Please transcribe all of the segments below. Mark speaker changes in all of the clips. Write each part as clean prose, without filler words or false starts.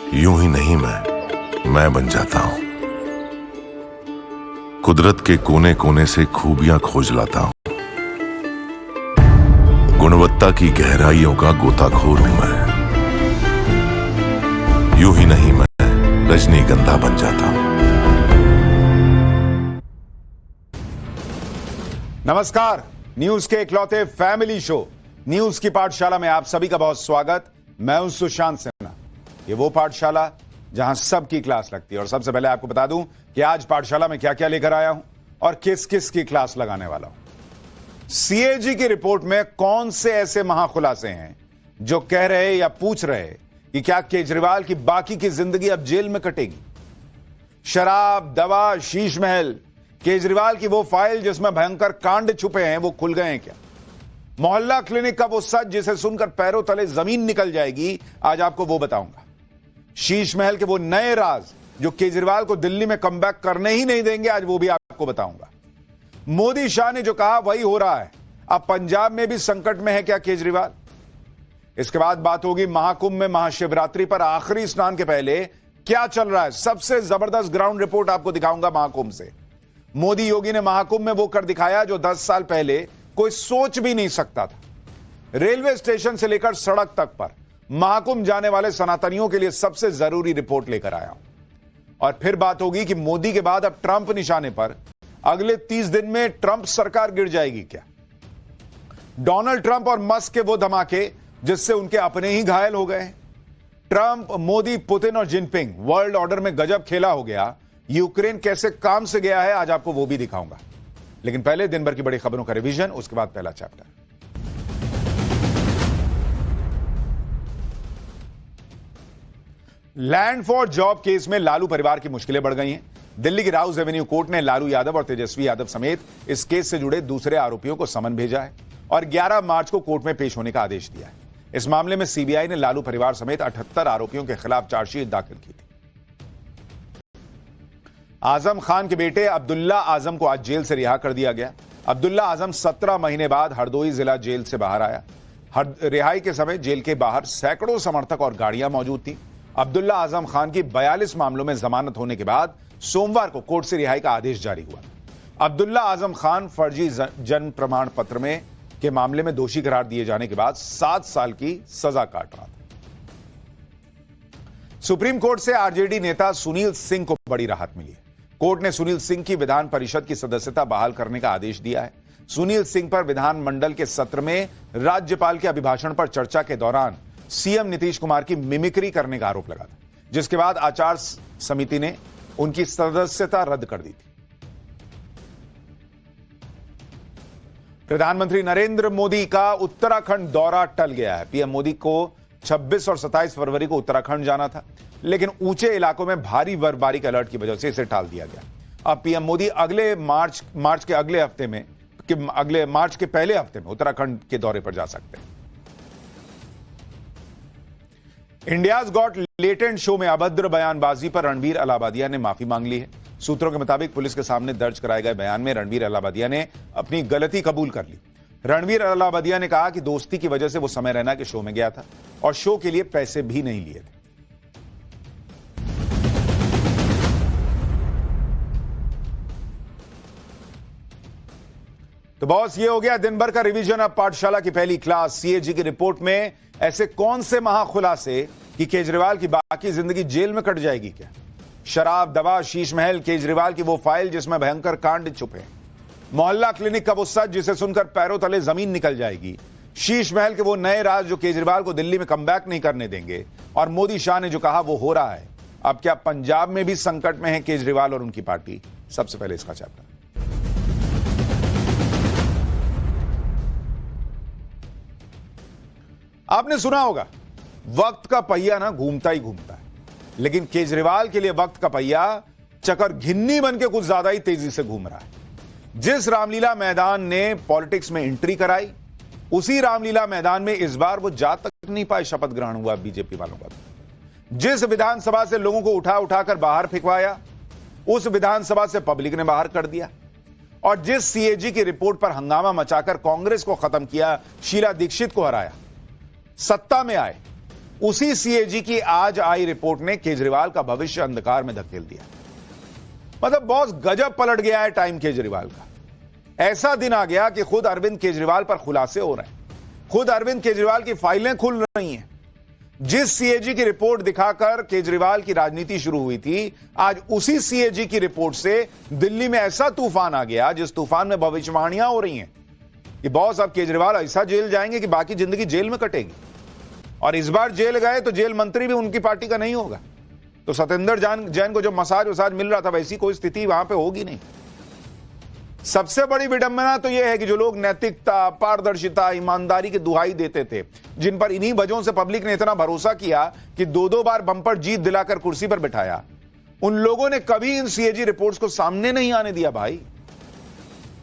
Speaker 1: यूं ही नहीं मैं बन जाता हूं। कुदरत के कोने कोने से खूबियां खोज लाता हूं। गुणवत्ता की गहराइयों का गोताखोर हूं मैं। यूं ही नहीं मैं रजनीगंधा बन जाता हूं।
Speaker 2: नमस्कार, न्यूज के इकलौते फैमिली शो न्यूज की पाठशाला में आप सभी का बहुत स्वागत। मैं हूं सुशांत सिन्हा। ये वो पाठशाला जहां सबकी क्लास लगती है। और सबसे पहले आपको बता दूं कि आज पाठशाला में क्या क्या लेकर आया हूं और किस किस की क्लास लगाने वाला हूं। सीएजी की रिपोर्ट में कौन से ऐसे महाखुलासे हैं जो कह रहे या पूछ रहे कि क्या केजरीवाल की बाकी की जिंदगी अब जेल में कटेगी। शराब, दवा, शीश महल, केजरीवाल की वो फाइल जिसमें भयंकर कांड छुपे हैं वो खुल गए हैं क्या। मोहल्ला क्लिनिक का वो सच जिसे सुनकर पैरों तले जमीन निकल जाएगी, आज आपको वो बताऊंगा। शीश महल के वो नए राज जो केजरीवाल को दिल्ली में कमबैक करने ही नहीं देंगे, आज वो भी आपको बताऊंगा। मोदी शाह ने जो कहा वही हो रहा है। अब पंजाब में भी संकट में है क्या केजरीवाल। इसके बाद बात होगी महाकुंभ में महाशिवरात्रि पर आखिरी स्नान के पहले क्या चल रहा है। सबसे जबरदस्त ग्राउंड रिपोर्ट आपको दिखाऊंगा महाकुंभ से। मोदी योगी ने महाकुंभ में वो कर दिखाया जो 10 साल पहले कोई सोच भी नहीं सकता था। रेलवे स्टेशन से लेकर सड़क तक पर महाकुंभ जाने वाले सनातनियों के लिए सबसे जरूरी रिपोर्ट लेकर आया हूं। और फिर बात होगी कि मोदी के बाद अब ट्रंप निशाने पर। अगले 30 दिन में ट्रंप सरकार गिर जाएगी क्या। डोनाल्ड ट्रंप और मस्क के वो धमाके जिससे उनके अपने ही घायल हो गए। ट्रंप, मोदी, पुतिन और जिनपिंग वर्ल्ड ऑर्डर में गजब खेला हो गया। यूक्रेन कैसे काम से गया है, आज आपको वो भी दिखाऊंगा। लेकिन पहले दिन भर की बड़ी खबरों का रिवीजन, उसके बाद पहला chapter. Land for job case में लालू परिवार की मुश्किलें बढ़ गई हैं। दिल्ली की राउज एवेन्यू कोर्ट ने लालू यादव और तेजस्वी यादव समेत इस केस से जुड़े दूसरे आरोपियों को समन भेजा है और 11 मार्च को कोर्ट में पेश होने का आदेश दिया है। इस मामले में सीबीआई ने लालू परिवार समेत 78 आरोपियों के खिलाफ चार्जशीट दाखिल की थी। आजम खान के बेटे अब्दुल्ला आजम को आज जेल से रिहा कर दिया गया। अब्दुल्ला आजम 17 महीने बाद हरदोई जिला जेल से बाहर आया। रिहाई के समय जेल के बाहर सैकड़ों समर्थक और गाड़ियां मौजूद थी। अब्दुल्ला आजम खान की 42 मामलों में जमानत होने के बाद सोमवार को कोर्ट से रिहाई का आदेश जारी हुआ। अब्दुल्ला आजम खान फर्जी जन्म प्रमाण पत्र में के मामले में दोषी करार दिए जाने के बाद 7 साल की सजा काट रहा था। सुप्रीम कोर्ट से आरजेडी नेता सुनील सिंह को बड़ी राहत मिली है। कोर्ट ने सुनील सिंह की विधान परिषद की सदस्यता बहाल करने का आदेश दिया है। सुनील सिंह पर विधानमंडल के सत्र में राज्यपाल के अभिभाषण पर चर्चा के दौरान सीएम नीतीश कुमार की मिमिक्री करने का आरोप लगा था, जिसके बाद आचार समिति ने उनकी सदस्यता रद्द कर दी थी। प्रधानमंत्री नरेंद्र मोदी का उत्तराखंड दौरा टल गया है। पीएम मोदी को 26 और 27 फरवरी को उत्तराखंड जाना था, लेकिन ऊंचे इलाकों में भारी बर्फबारी के अलर्ट की वजह से इसे टाल दिया गया। अब पीएम मोदी अगले मार्च के पहले हफ्ते में उत्तराखंड के दौरे पर जा सकते हैं। इंडियाज गॉट लेटेंट शो में अभद्र बयानबाजी पर रणवीर अलाहाबादिया ने माफी मांग ली है। सूत्रों के मुताबिक पुलिस के सामने दर्ज कराए गए बयान में रणवीर अलाहाबादिया ने अपनी गलती कबूल कर ली। रणवीर अलाहाबादिया ने कहा कि दोस्ती की वजह से वो समय रैना के शो में गया था और शो के लिए पैसे भी नहीं लिए थे। तो बॉस, ये हो गया दिन भर का रिवीजन। अब पाठशाला की पहली क्लास। सीएजी की रिपोर्ट में ऐसे कौन से महाखुलासे कि केजरीवाल की बाकी जिंदगी जेल में कट जाएगी क्या। शराब, दवा, शीश महल, केजरीवाल की वो फाइल जिसमें भयंकर कांड छुपे। मोहल्ला क्लिनिक का वो सच जिसे सुनकर पैरों तले जमीन निकल जाएगी। शीश महल के वो नए राज जो केजरीवाल को दिल्ली में कमबैक नहीं करने देंगे। और मोदी शाह ने जो कहा वो हो रहा है। अब क्या पंजाब में भी संकट में है केजरीवाल और उनकी पार्टी। सबसे पहले इसका चैप्टर। आपने सुना होगा, वक्त का पहिया ना घूमता ही घूमता है, लेकिन केजरीवाल के लिए वक्त का पहिया चक्कर घिन्नी बन के कुछ ज्यादा ही तेजी से घूम रहा है। जिस रामलीला मैदान ने पॉलिटिक्स में एंट्री कराई, उसी रामलीला मैदान में इस बार वो जा तक नहीं पाए। शपथ ग्रहण हुआ बीजेपी वालों का। जिस विधानसभा से लोगों को उठा उठाकर बाहर फेंकवाया, उस विधानसभा से पब्लिक ने बाहर कर दिया। और जिस सीएजी की रिपोर्ट पर हंगामा मचाकर कांग्रेस को खत्म किया, शीला दीक्षित को हराया, सत्ता में आए, उसी सीएजी की आज आई रिपोर्ट ने केजरीवाल का भविष्य अंधकार में धकेल दिया। मतलब बॉस गजब पलट गया है टाइम केजरीवाल का। ऐसा दिन आ गया कि खुद अरविंद केजरीवाल पर खुलासे हो रहे हैं, खुद अरविंद केजरीवाल की फाइलें खुल रही हैं। जिस सीएजी की रिपोर्ट दिखाकर केजरीवाल की राजनीति शुरू हुई थी, आज उसी सीएजी की रिपोर्ट से दिल्ली में ऐसा तूफान आ गया जिस तूफान में भविष्यवाणियां हो रही हैं कि बॉस अब केजरीवाल ऐसा जेल जाएंगे कि बाकी जिंदगी जेल में कटेगी। और इस बार जेल गए तो जेल मंत्री भी उनकी पार्टी का नहीं होगा। तो सत्येंद्र जैन को जो मसाज वसाज मिल रहा था, वैसी कोई स्थिति वहां पे होगी नहीं। सबसे बड़ी विडंबना तो यह है कि जो लोग नैतिकता, पारदर्शिता, ईमानदारी की दुहाई देते थे, जिन पर इन्हीं वजहों से पब्लिक ने इतना भरोसा किया कि दो बार बम्पर जीत दिलाकर कुर्सी पर बिठाया, उन लोगों ने कभी इन सीएजी रिपोर्ट्स को सामने नहीं आने दिया। भाई,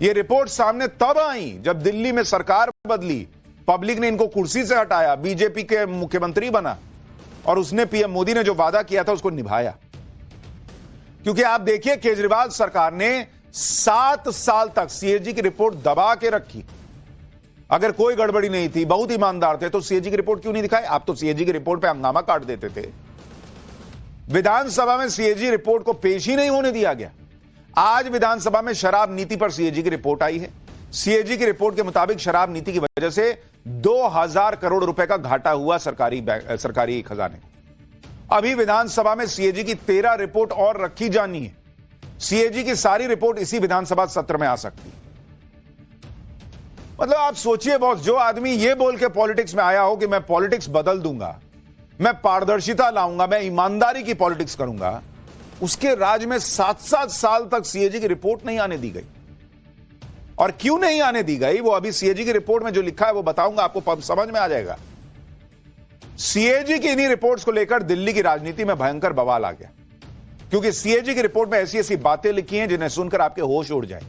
Speaker 2: ये रिपोर्ट सामने तब आई जब दिल्ली में सरकार बदली, पब्लिक ने इनको कुर्सी से हटाया, बीजेपी के मुख्यमंत्री बना और उसने पीएम मोदी ने जो वादा किया था उसको निभाया। क्योंकि आप देखिए, केजरीवाल सरकार ने 7 साल तक सीएजी की रिपोर्ट दबा के रखी। अगर कोई गड़बड़ी नहीं थी, बहुत ईमानदार थे, तो सीएजी की रिपोर्ट क्यों नहीं दिखाई? आप तो सीएजी की रिपोर्ट पे हंगामा काट देते थे। विधानसभा में सीएजी रिपोर्ट को पेश ही नहीं होने दिया गया। आज विधानसभा में शराब नीति पर सीएजी की रिपोर्ट आई है। सीएजी की रिपोर्ट के मुताबिक शराब नीति की वजह से 2000 करोड़ रुपए का घाटा हुआ सरकारी खजाने को। अभी विधानसभा में सीएजी की 13 रिपोर्ट और रखी जानी है। सीएजी की सारी रिपोर्ट इसी विधानसभा सत्र में आ सकती है। मतलब आप सोचिए बॉस, जो आदमी ये बोल के पॉलिटिक्स में आया हो कि मैं पॉलिटिक्स बदल दूंगा, मैं पारदर्शिता लाऊंगा, मैं ईमानदारी की पॉलिटिक्स करूंगा, उसके राज में 7-7 साल तक सीएजी की रिपोर्ट नहीं आने दी गई। और क्यों नहीं आने दी गई, वो अभी सीएजी की रिपोर्ट में जो लिखा है वो बताऊंगा, आपको समझ में आ जाएगा। सीएजी की इन्हीं रिपोर्ट्स को लेकर दिल्ली की राजनीति में भयंकर बवाल आ गया, क्योंकि सीएजी की रिपोर्ट में ऐसी ऐसी बातें लिखी हैं जिन्हें सुनकर आपके होश उड़ जाए।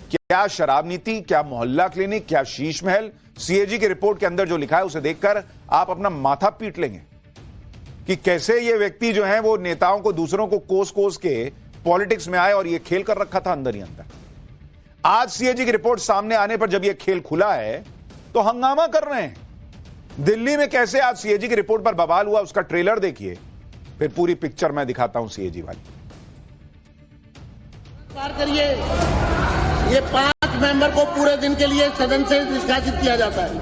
Speaker 2: क्या शराब नीति, क्या मोहल्ला क्लिनिक, क्या शीश महल, सीएजी की रिपोर्ट के अंदर जो लिखा है उसे देखकर आप अपना माथा पीट लेंगे कि कैसे ये व्यक्ति जो है वो नेताओं को, दूसरों को कोस कोस के पॉलिटिक्स में आए और ये खेल कर रखा था अंदर ही अंदर। आज सीएजी की रिपोर्ट सामने आने पर जब ये खेल खुला है तो हंगामा कर रहे हैं। दिल्ली में कैसे आज सीएजी की रिपोर्ट पर बवाल हुआ, उसका ट्रेलर देखिए, फिर पूरी पिक्चर मैं दिखाता हूं सीएजी वाली।
Speaker 3: करिए, ये 5 मेंबर को पूरे दिन के लिए सदन से निष्कासित किया जाता है।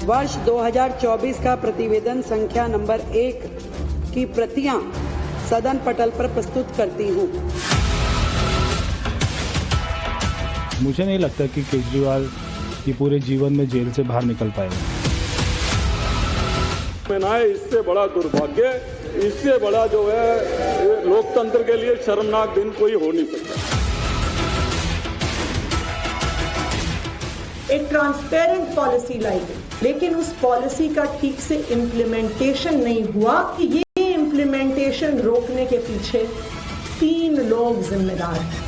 Speaker 4: वर्ष 2024 का प्रतिवेदन संख्या नंबर 1 की प्रतियां सदन पटल पर प्रस्तुत करती हूं।
Speaker 5: मुझे नहीं लगता कि केजरीवाल ये पूरे जीवन में जेल से बाहर निकल पाएगा।
Speaker 6: इससे बड़ा दुर्भाग्य, इससे बड़ा जो है लोकतंत्र के लिए शर्मनाक दिन कोई हो नहीं सकता।
Speaker 7: एक ट्रांसपेरेंट पॉलिसी लाई गई, लेकिन उस पॉलिसी का ठीक से इम्प्लीमेंटेशन नहीं हुआ। कि ये इम्प्लीमेंटेशन रोकने के पीछे 3 लोग जिम्मेदार हैं।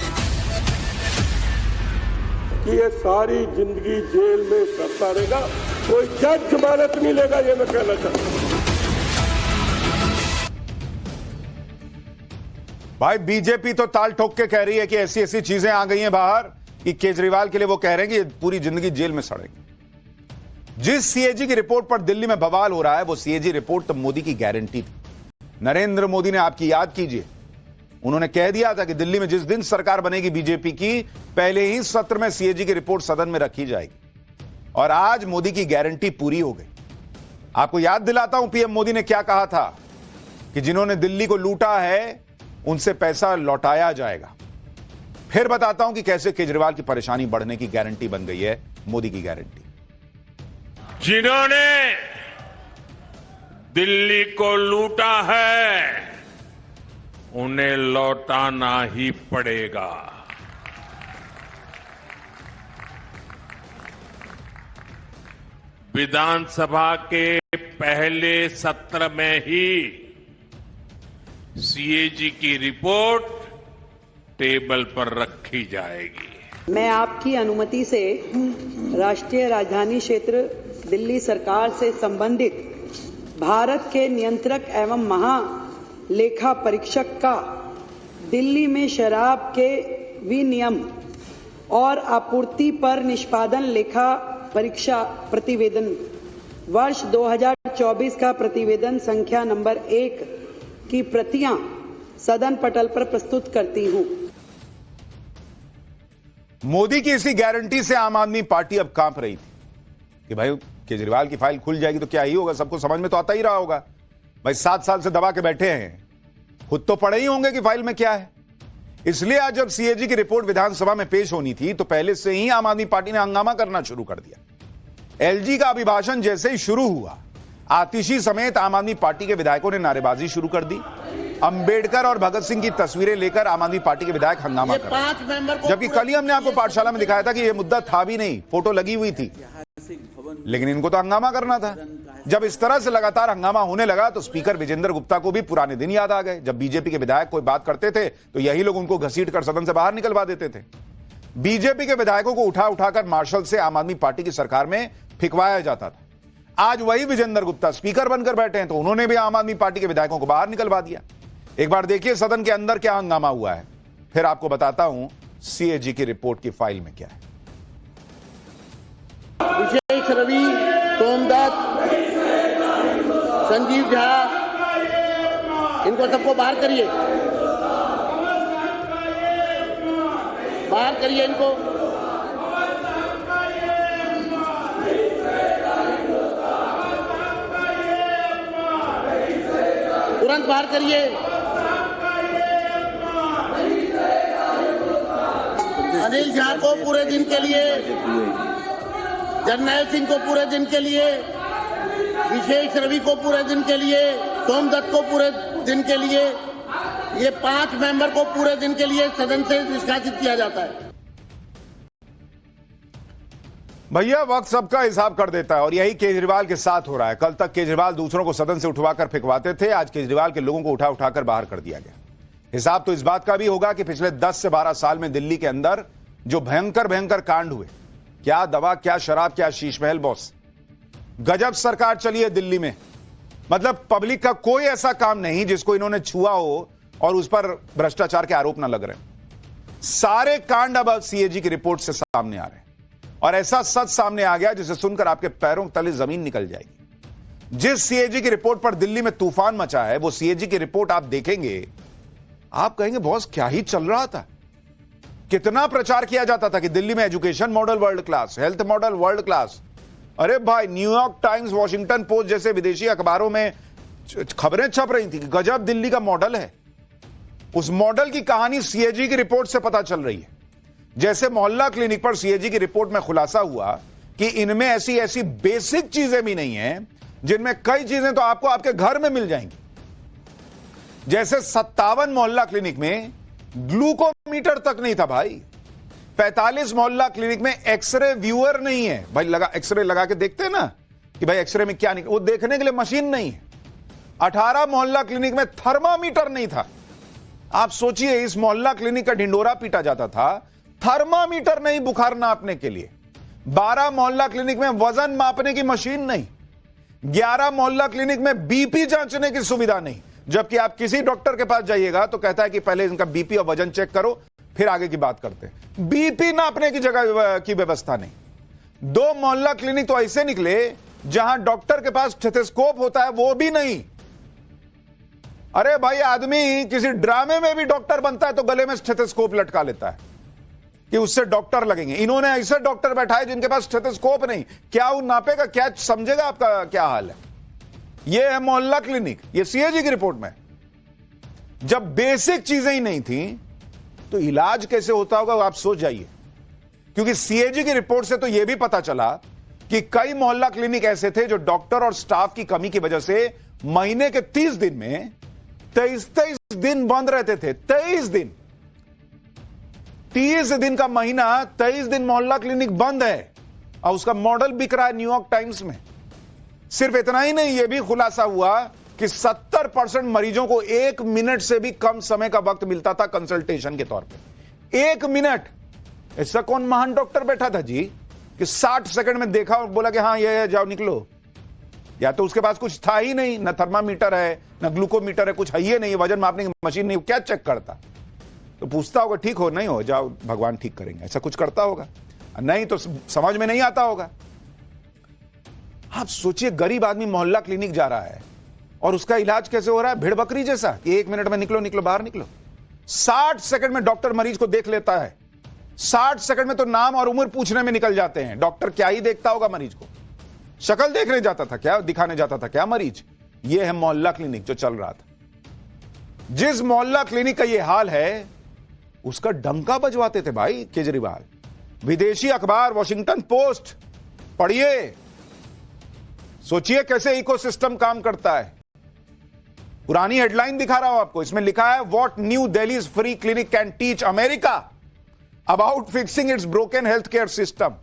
Speaker 6: ये सारी जिंदगी जेल में करता रहेगा, कोई जज जमानत नहीं लेगा, ये मैं कहना चाहता हूं।
Speaker 2: भाई, बीजेपी तो ताल ठोक के कह रही है कि ऐसी ऐसी चीजें आ गई हैं बाहर कि केजरीवाल के लिए वो कह रहे हैं कि पूरी जिंदगी जेल में सड़ेंगे। जिस सीएजी की रिपोर्ट पर दिल्ली में बवाल हो रहा है, वो सीएजी रिपोर्ट तो मोदी की गारंटी थी। नरेंद्र मोदी ने, आपकी याद कीजिए, उन्होंने कह दिया था कि दिल्ली में जिस दिन सरकार बनेगी बीजेपी की, पहले ही सत्र में सीएजी की रिपोर्ट सदन में रखी जाएगी। और आज मोदी की गारंटी पूरी हो गई। आपको याद दिलाता हूं पीएम मोदी ने क्या कहा था कि जिन्होंने दिल्ली को लूटा है उनसे पैसा लौटाया जाएगा। फिर बताता हूं कि कैसे केजरीवाल की परेशानी बढ़ने की गारंटी बन गई है मोदी की गारंटी।
Speaker 8: जिन्होंने दिल्ली को लूटा है उन्हें लौटाना ही पड़ेगा। विधानसभा के पहले सत्र में ही सीएजी की रिपोर्ट टेबल पर रखी जाएगी।
Speaker 4: मैं आपकी अनुमति से राष्ट्रीय राजधानी क्षेत्र दिल्ली सरकार से संबंधित भारत के नियंत्रक एवं महालेखा परीक्षक का दिल्ली में शराब के विनियम और आपूर्ति पर निष्पादन लेखा परीक्षा प्रतिवेदन वर्ष 2024 का प्रतिवेदन संख्या नंबर 1 की प्रतियां सदन पटल पर प्रस्तुत करती हूं।
Speaker 2: मोदी की इसी गारंटी से आम आदमी पार्टी अब कांप रही थी कि भाई केजरीवाल की फाइल खुल जाएगी तो क्या ही होगा, सबको समझ में तो आता ही रहा होगा। भाई 7 साल से दबा के बैठे हैं, खुद तो पढ़े ही होंगे कि फाइल में क्या है। इसलिए आज जब सीएजी की रिपोर्ट विधानसभा में पेश होनी थी तो पहले से ही आम आदमी पार्टी ने हंगामा करना शुरू कर दिया। एलजी का अभिभाषण जैसे ही शुरू हुआ, आतिशी समेत आम आदमी पार्टी के विधायकों ने नारेबाजी शुरू कर दी। अंबेडकर और भगत सिंह की तस्वीरें लेकर आम आदमी पार्टी के विधायक हंगामा कर रहे, जबकि कल ही हमने आपको पाठशाला में दिखाया था कि यह मुद्दा था भी नहीं, फोटो लगी हुई थी, लेकिन इनको तो हंगामा करना था। जब इस तरह से लगातार हंगामा होने लगा तो स्पीकर विजेंद्र गुप्ता को भी पुराने दिन याद आ गए, जब बीजेपी के विधायक कोई बात करते थे तो यही लोग उनको घसीट कर सदन से बाहर निकलवा देते थे। बीजेपी के विधायकों को उठा उठाकर मार्शल से आम आदमी पार्टी की सरकार में फिकवाया जाता था। आज वही विजेंद्र गुप्ता स्पीकर बनकर बैठे हैं तो उन्होंने भी आम आदमी पार्टी के विधायकों को बाहर निकलवा दिया। एक बार देखिए सदन के अंदर क्या हंगामा हुआ है, फिर आपको बताता हूं सीएजी की रिपोर्ट की फाइल में क्या है।
Speaker 3: विशेष रवि, सोमदत्त, संजीव झा, इनको सबको बाहर करिए, बाहर करिए इनको। तुरंत बाहर करिए। अनिल झा को पूरे दिन के लिए, जरनैल सिंह को पूरे दिन के लिए, विशेष रवि को पूरे दिन के लिए, सोमदत्त को पूरे दिन के लिए, ये 5 मेंबर को पूरे दिन के लिए सदन से निष्कासित किया जाता है।
Speaker 2: भैया वक्त सबका हिसाब कर देता है और यही केजरीवाल के साथ हो रहा है। कल तक केजरीवाल दूसरों को सदन से उठवाकर फेंकवाते थे, आज केजरीवाल के लोगों को उठा उठाकर बाहर कर दिया गया। हिसाब तो इस बात का भी होगा कि पिछले 10 से 12 साल में दिल्ली के अंदर जो भयंकर भयंकर कांड हुए, क्या दवा, क्या शराब, क्या शीश महल, बॉस गजब सरकार चली है दिल्ली में। मतलब पब्लिक का कोई ऐसा काम नहीं जिसको इन्होंने छुआ हो और उस पर भ्रष्टाचार के आरोप न लग रहे। सारे कांड अब सीएजी की रिपोर्ट से सामने आ रहे हैं और ऐसा सच सामने आ गया जिसे सुनकर आपके पैरों तले जमीन निकल जाएगी। जिस सीएजी की रिपोर्ट पर दिल्ली में तूफान मचा है, वो सीएजी की रिपोर्ट आप देखेंगे, आप कहेंगे बॉस क्या ही चल रहा था। कितना प्रचार किया जाता था कि दिल्ली में education model world class, health model world class. अरे भाई न्यूयॉर्क टाइम्स, वॉशिंगटन पोस्ट जैसे विदेशी अखबारों में खबरें छप रही थी कि गजब दिल्ली का मॉडल है। उस मॉडल की कहानी सीएजी की रिपोर्ट से पता चल रही है। जैसे मोहल्ला क्लिनिक पर सीएजी की रिपोर्ट में खुलासा हुआ कि इनमें ऐसी ऐसी बेसिक चीजें भी नहीं हैं जिनमें कई चीजें तो आपको आपके घर में मिल जाएंगी। जैसे 57 मोहल्ला क्लिनिक में ग्लूकोमीटर तक नहीं था भाई। 45 मोहल्ला क्लिनिक में एक्सरे व्यूअर नहीं है भाई, लगा एक्सरे लगा के देखते हैं ना कि भाई एक्सरे में क्या निकल, वो देखने के लिए मशीन नहीं है। 18 मोहल्ला क्लिनिक में थर्मामीटर नहीं था। आप सोचिए इस मोहल्ला क्लिनिक का ढिंडोरा पीटा जाता था, थर्मामीटर नहीं बुखार नापने के लिए। 12 मोहल्ला क्लिनिक में वजन मापने की मशीन नहीं। 11 मोहल्ला क्लिनिक में बीपी जांचने की सुविधा नहीं, जबकि आप किसी डॉक्टर के पास जाइएगा तो कहता है कि पहले इनका बीपी और वजन चेक करो फिर आगे की बात करते हैं। बीपी नापने की जगह की व्यवस्था नहीं। 2 मोहल्ला क्लिनिक तो ऐसे निकले जहां डॉक्टर के पास स्टेथोस्कोप होता है वो भी नहीं। अरे भाई आदमी किसी ड्रामे में भी डॉक्टर बनता है तो गले में स्टेथोस्कोप लटका लेता है कि उससे डॉक्टर लगेंगे। इन्होंने ऐसे डॉक्टर बैठाए जिनके पास स्टेथोस्कोप नहीं। क्या वो नापेगा, क्या समझेगा आपका क्या हाल है। यह है मोहल्ला क्लिनिक, ये सीएजी की रिपोर्ट में। जब बेसिक चीजें ही नहीं थी तो इलाज कैसे होता होगा आप सोच जाइए। क्योंकि सीएजी की रिपोर्ट से तो यह भी पता चला कि कई मोहल्ला क्लिनिक ऐसे थे जो डॉक्टर और स्टाफ की कमी की वजह से महीने के 30 दिन में 23 दिन बंद रहते थे। 23 दिन, 30 दिन का महीना, 23 दिन मोहल्ला क्लिनिक बंद है और उसका मॉडल बिक रहा है न्यूयॉर्क टाइम्स में। सिर्फ इतना ही नहीं, यह भी खुलासा हुआ कि 70% मरीजों को 1 मिनट से भी कम समय का वक्त मिलता था कंसल्टेशन के तौर पे। 1 मिनट। ऐसा कौन महान डॉक्टर बैठा था जी कि 60 सेकंड में देखा और बोला कि हाँ ये जाओ निकलो। या तो उसके पास कुछ था ही नहीं, न थर्मामीटर है न ग्लूकोमीटर है, कुछ है ही नहीं, वजन मापने की मशीन नहीं, क्या चेक करता। तो पूछता होगा ठीक हो नहीं हो, जाओ भगवान ठीक करेंगे, ऐसा कुछ करता होगा। नहीं तो समझ में नहीं आता होगा। आप सोचिए, गरीब आदमी मोहल्ला क्लिनिक जा रहा है और उसका इलाज कैसे हो रहा है? भेड़ बकरी जैसा कि 1 मिनट में निकलो निकलो बाहर निकलो। 60 सेकंड में डॉक्टर मरीज को देख लेता है। 60 सेकंड में तो नाम और उम्र पूछने में निकल जाते हैं। डॉक्टर क्या ही देखता होगा मरीज को? शक्ल देखने जाता था क्या? दिखाने जाता था क्या मरीज? यह है मोहल्ला क्लिनिक जो चल रहा था। जिस मोहल्ला क्लिनिक का यह हाल है, उसका डंका बजवाते थे भाई केजरीवाल। विदेशी अखबार वॉशिंगटन पोस्ट पढ़िए, सोचिए कैसे इकोसिस्टम काम करता है। पुरानी हेडलाइन दिखा रहा हूं आपको, इसमें लिखा है what new Delhi free clinic can teach America about fixing it's broken health care system.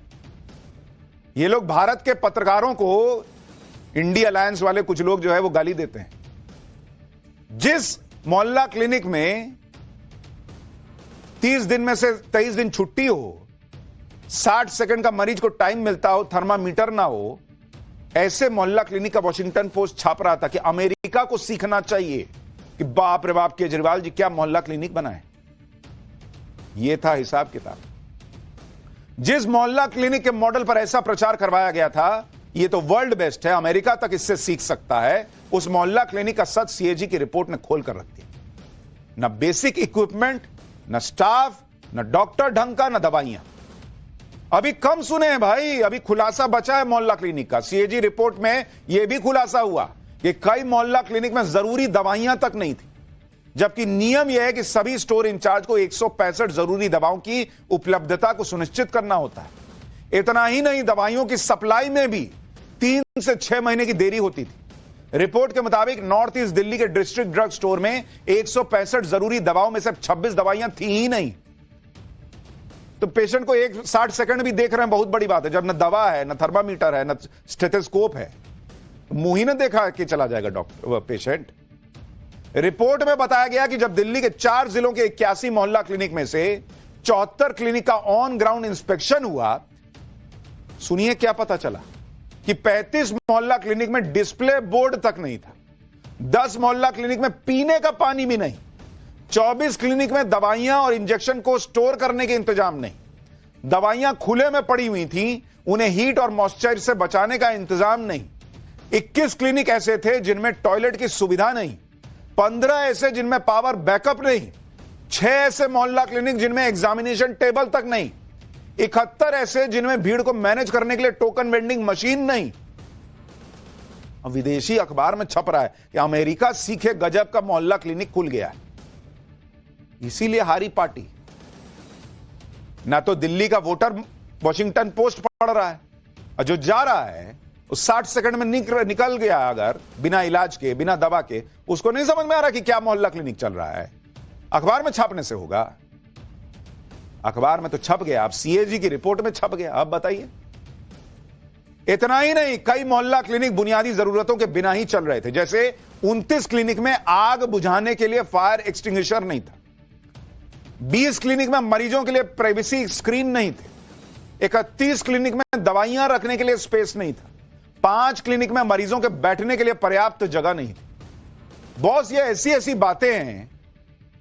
Speaker 2: ये लोग भारत के पत्रकारों को, इंडिया अलायंस वाले कुछ लोग जो है वो गाली देते हैं। जिस मोहल्ला क्लिनिक में 30 दिन में से 23 दिन छुट्टी हो, 60 सेकंड का मरीज को टाइम मिलता हो, थर्मामीटर ना हो, ऐसे मोहल्ला क्लिनिक का वॉशिंगटन पोस्ट छाप रहा था कि अमेरिका को सीखना चाहिए कि बाप रे बाप केजरीवाल जी क्या मोहल्ला क्लिनिक बनाए। यह था हिसाब किताब। जिस मोहल्ला क्लिनिक के मॉडल पर ऐसा प्रचार करवाया गया था, यह तो वर्ल्ड बेस्ट है, अमेरिका तक इससे सीख सकता है, उस मोहल्ला क्लिनिक का सच सीएजी की रिपोर्ट ने खोल कर रख दिया। न बेसिक इक्विपमेंट, न स्टाफ, न डॉक्टर ढंग का, न दवाइयां। अभी कम सुने हैं भाई, अभी खुलासा बचा है मोहल्ला क्लिनिक का। सीएजी रिपोर्ट में यह भी खुलासा हुआ कि कई मोहल्ला क्लिनिक में जरूरी दवाइयां तक नहीं थी, जबकि नियम यह है कि सभी स्टोर इंचार्ज को 165 जरूरी दवाओं की उपलब्धता को सुनिश्चित करना होता है। इतना ही नहीं, दवाइयों की सप्लाई में भी 3 से 6 महीने की देरी होती थी। रिपोर्ट के मुताबिक नॉर्थ ईस्ट दिल्ली के डिस्ट्रिक्ट ड्रग स्टोर में 165 जरूरी दवाओं में से 26 दवाइयां थी ही नहीं। तो पेशेंट को 60 सेकंड भी देख रहे हैं, बहुत बड़ी बात है। जब न दवा है, न थर्मामीटर है, न स्टेथोस्कोप है, मुंह ही न देखा कि चला जाएगा डॉक्टर पेशेंट। रिपोर्ट में बताया गया कि जब दिल्ली के 4 जिलों के 81 मोहल्ला क्लिनिक में से 74 क्लिनिक का ऑन ग्राउंड इंस्पेक्शन हुआ, सुनिए क्या पता चला कि 35 मोहल्ला क्लिनिक में डिस्प्ले बोर्ड तक नहीं था, 10 मोहल्ला क्लिनिक में पीने का पानी भी नहीं, 24 क्लिनिक में दवाइयां और इंजेक्शन को स्टोर करने के इंतजाम नहीं, दवाइयां खुले में पड़ी हुई थी, उन्हें हीट और मॉइस्चर से बचाने का इंतजाम नहीं। 21 क्लिनिक ऐसे थे जिनमें टॉयलेट की सुविधा नहीं, 15 ऐसे जिनमें पावर बैकअप नहीं, 6 ऐसे मोहल्ला क्लिनिक जिनमें एग्जामिनेशन टेबल तक नहीं, 71 ऐसे जिनमें भीड़ को मैनेज करने के लिए टोकन वेंडिंग मशीन नहीं। अब विदेशी अखबार में छप रहा है कि अमेरिका सीखे गजब का मोहल्ला क्लिनिक खुल गया है। इसीलिए हारी पार्टी। ना तो दिल्ली का वोटर वॉशिंगटन पोस्ट पढ़ रहा है, और जो जा रहा है उस 60 सेकंड में निकल गया अगर बिना इलाज के, बिना दवा के, उसको नहीं समझ में आ रहा कि क्या मोहल्ला क्लिनिक चल रहा है। अखबार में छापने से होगा? अखबार में तो छप गया, अब सीएजी की रिपोर्ट में छप गया। अब बताइए, इतना ही नहीं, कई मोहल्ला क्लिनिक बुनियादी जरूरतों के बिना ही चल रहे थे। जैसे 29 क्लिनिक में आग बुझाने के लिए फायर एक्सटिंग्विशर नहीं था, 20 क्लिनिक में मरीजों के लिए प्राइवेसी स्क्रीन नहीं थे, 31 क्लिनिक में दवाइयां रखने के लिए स्पेस नहीं था, 5 क्लिनिक में मरीजों के बैठने के लिए पर्याप्त जगह नहीं थी। बॉस, ये ऐसी ऐसी बातें हैं।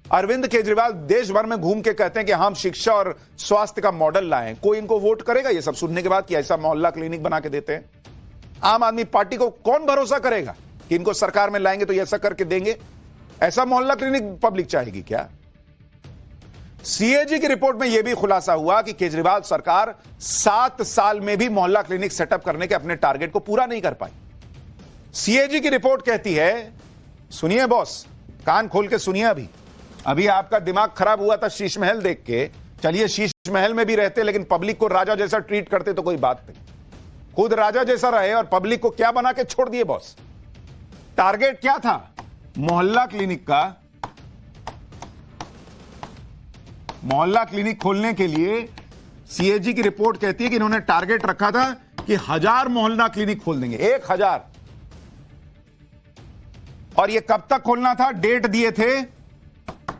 Speaker 2: अरविंद केजरीवाल देश भर में घूम के कहते हैं कि हम शिक्षा और स्वास्थ्य का मॉडल लाएं। कोई इनको वोट करेगा ये सब सुनने के बाद कि ऐसा मोहल्ला क्लिनिक बना के देते हैं? आम आदमी पार्टी को कौन भरोसा करेगा कि इनको सरकार में लाएंगे तो ये ऐसा करके देंगे? ऐसा मोहल्ला क्लिनिक पब्लिक चाहेगी क्या? सीएजी की रिपोर्ट में यह भी खुलासा हुआ कि केजरीवाल सरकार 7 साल में भी मोहल्ला क्लिनिक सेटअप करने के अपने टारगेट को पूरा नहीं कर पाई। सीएजी की रिपोर्ट कहती है, सुनिए बॉस, कान खोल के सुनिए। अभी आपका दिमाग खराब हुआ था शीश महल देख के। चलिए शीश महल में भी रहते, लेकिन पब्लिक को राजा जैसा ट्रीट करते तो कोई बात नहीं। खुद राजा जैसा रहे और पब्लिक को क्या बना के छोड़ दिए बॉस। टारगेट क्या था मोहल्ला क्लिनिक का? मोहल्ला क्लिनिक खोलने के लिए सीएजी की रिपोर्ट कहती है कि इन्होंने टारगेट रखा था कि 1000 मोहल्ला क्लिनिक खोल देंगे, 1000। और यह कब तक खोलना था? डेट दिए थे